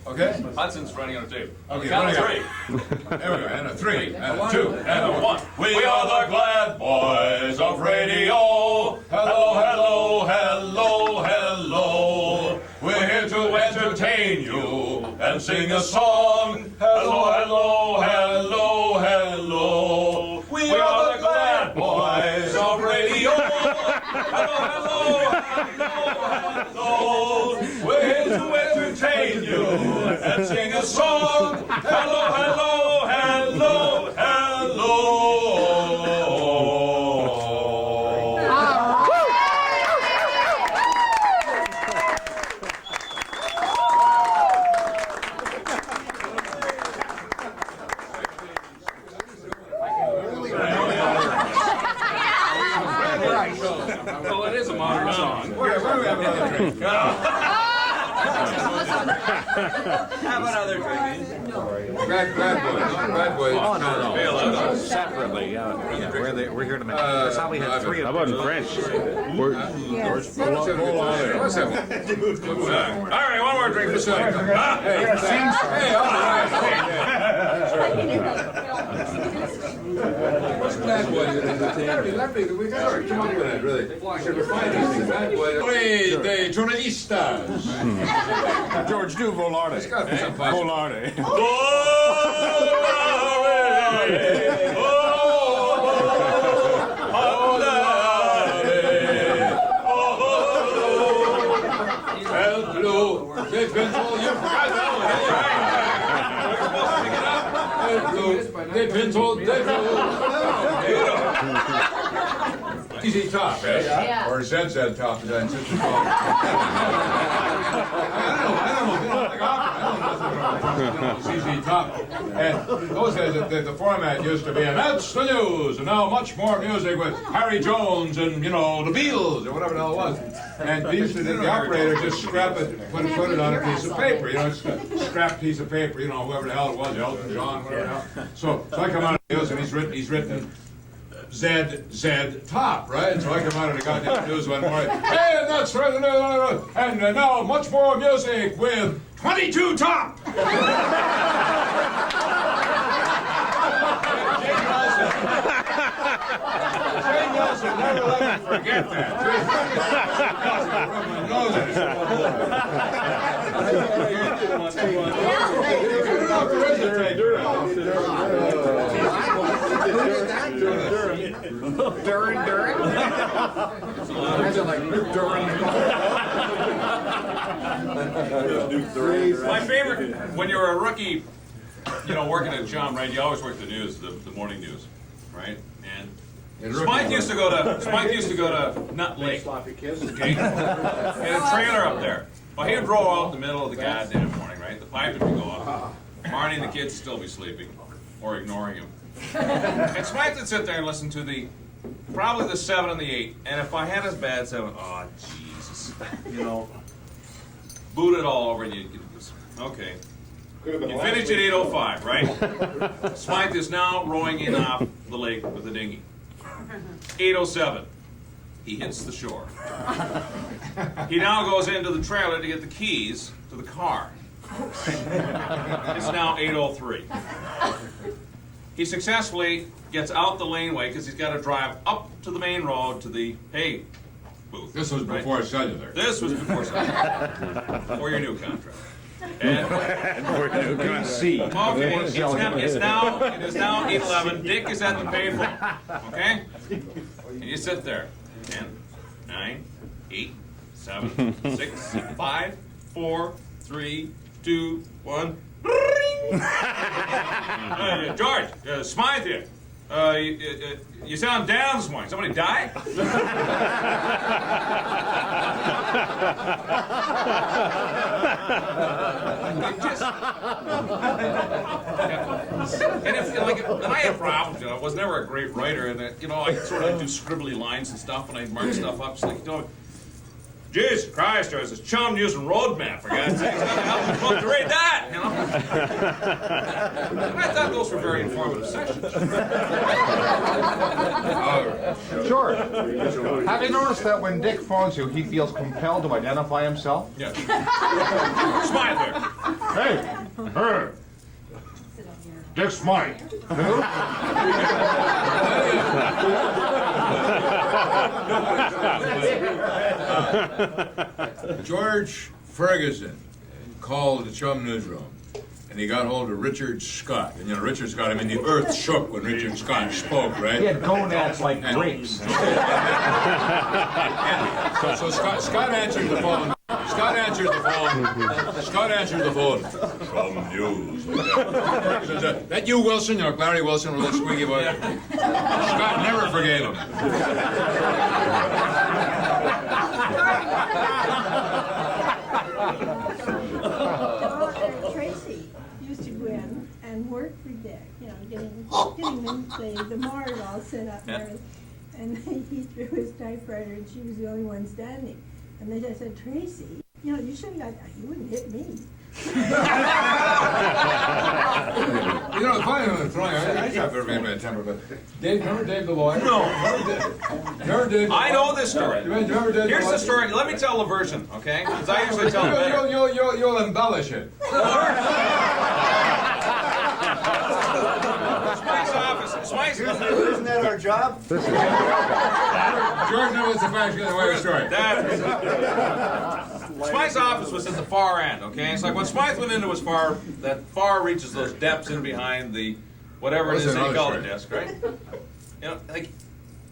Okay? Hudson's running on a tape. Okay, Count of running three. There we go. And a 3, and a 2, and a 1. We are the glad boys of radio. Hello, hello, hello, hello. We're here to entertain you and sing a song. Hello, hello, hello, hello. We are the glad boys of radio. Hello, hello, hello, hello. We're here to entertain you and sing a song. Hello, hello, hello, hello. Well, it is a modern song. Where do we have another drink? Have another drink. Bad boys. Oh, no. Separately, yeah. We're here to make. That's how we had 3 of them. How about in French? What's that one? All right, one more drink for Sonny. What's that bad boy. We got to come up with that, really. Should refine these things, bad boy. Hey, the journalistas. George, do Volare. It's got to be some fun. Volare. They've been told you forgot that one. They've been told. Easy top, eh? Yeah. Or ZZ top, as I insist to call it. I don't know. Like opera. I don't know. It's easy top. And those days, the format used to be, and that's the news, and now much more music with Harry Jones and, the Beatles, or whatever the hell it was. And they used to, the operator just scrap it, put it on a piece of paper, it's a scrap piece of paper, whoever the hell it was, Elton John, whatever the hell. So I come out of the news and he's written ZZ top, right? And so I come out of the goddamn news one morning, hey, and that's right, and now much more music with 22 top! Jane Nelson never let me forget that. My favorite, when you're a rookie, working at CHUM, right? You always work the news, the morning news, right? And Smyth used to go to Nut Lake, okay? He had a trailer up there. Well, he would roll out in the middle of the goddamn morning, right? The pipe would be going. Marnie and the kids would still be sleeping or ignoring him. And Smyth would sit there and listen to probably the 7 and the 8. And if I had his bad 7, oh Jesus, boot it all over and you just, okay. You finished at 8:05, right? Smyth is now rowing in off the lake with the dinghy. 8:07, he hits the shore. He now goes into the trailer to get the keys to the car. It's now 8:03. He successfully gets out the laneway because he's got to drive up to the main road to the hay booth. This was before cellular. This was before cellular. Before your new contract. And BC. okay, it is now 8:11. Dick is at the payphone. Okay? And you sit there. 10, 9, 8, 7, 6, 5, 4, 3, 2, 1. George, Smyth here. You sound down this morning. Somebody die? And I had problems. I was never a great writer, and I sort of do scribbly lines and stuff, and I mark stuff up. It's like, Jesus Christ, there's this CHUM news and roadmap, for God's sake. How am I supposed to read that, And I thought those were very informative sessions. Sure. Have you noticed that when Dick phones you, he feels compelled to identify himself? Yeah. Smyth there. Hey, Dick Smyth. Who? George Ferguson called the CHUM newsroom, and he got hold of Richard Scott. And Richard Scott, the earth shook when Richard Scott spoke, right? He had gonads like grapes. So Scott answered the phone. Scott answered the phone. CHUM news. Says, that you, Wilson? Larry Wilson, with a little squeaky voice. Scott never forgave him. Tracy used to go in and work for Dick, getting the marg all set up and everything. And he threw his typewriter and she was the only one standing. And then I said, Tracy, you should have got that. You wouldn't hit me. The funny thing, I got very bad temper, but remember Dave the lawyer? No. Remember Dave? I know this story. Remember Dave Here's the story. Let me tell the version, okay? Because I usually tell it better. You'll embellish it. Smyth. Isn't that our job? George knows the facts the way the story. Smyth's office was at the far end, okay? It's like when Smyth went into his far, that far reaches those depths in behind the, whatever it is that you call the desk, right? You know, like,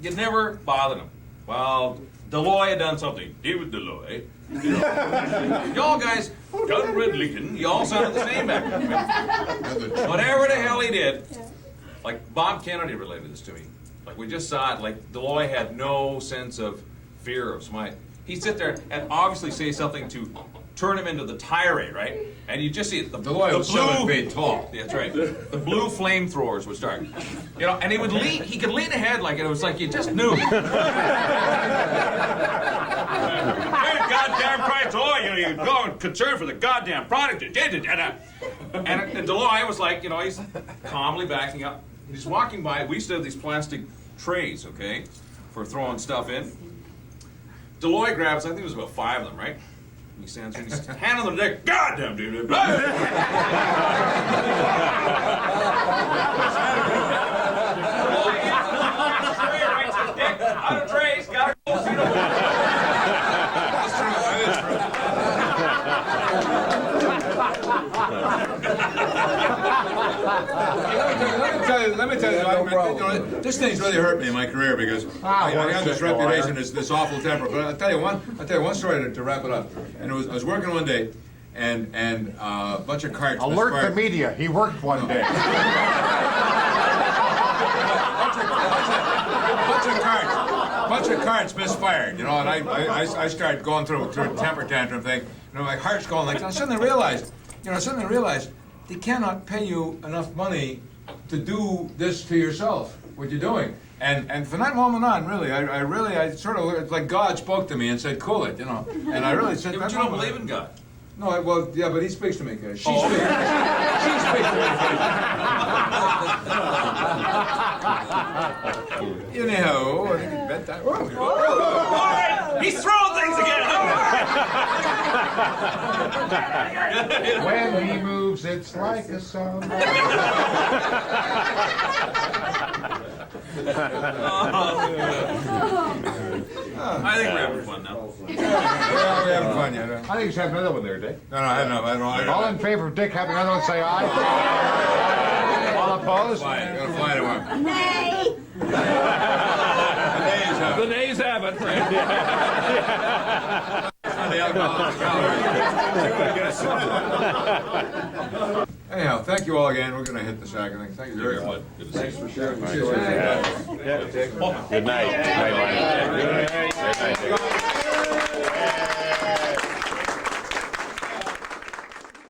you'd never bothered him. Well, Deloy had done something. David Deloy. You know, y'all guys, Gun Red Lincoln, you all sounded the same back then. Right? Whatever the hell he did, like Bob Kennedy related this to me. Like we just saw it, like Deloy had no sense of fear of Smyth. He'd sit there and obviously say something to turn him into the tirade, right? And you just see it. Deloy was 7 feet tall. That's right. The blue flamethrowers would start. You know, and he would lean. He could lean ahead like it was like you just knew. Goddamn Christ! Oh, you're going concerned for the goddamn product. And Deloy was like, you know, he's calmly backing up. He's walking by. We used to have these plastic trays, okay, for throwing stuff in. Deloy grabs, I think it was about 5 of them, right? He stands there and he's handing them to Dick. Goddamn, dude. Out of trays, got a Let me tell you, this thing's really hurt me in my career because I have this reputation, this awful temper. But I'll tell you one story to wrap it up. And I was working one day, and a bunch of carts. Alert the media. He worked one day. Bunch of carts misfired, you know, and I started going through a temper tantrum thing. You know, my heart's going like that. I suddenly realized they cannot pay you enough money to do this to yourself, what you're doing. And from that moment on, really, I sort of, it's like God spoke to me and said, cool it, you know. And I really said, but you don't believe in God. No, well, yeah, but he speaks to me. She speaks to me. Anyhow, I think it's bedtime. All right, he's throwing things again. When he moves, it's like a song. I think we're having fun now. Yeah, we're having fun, yeah. I think you should have another one there, Dick. No, I don't know. All in favor of Dick having another one, say aye. All opposed? I'm gonna fly to him. Nay! The nays have it. Anyhow, thank you all again. We're gonna hit the sack, I think. Thank you very much. Good to see you. Good night. Night, Mike.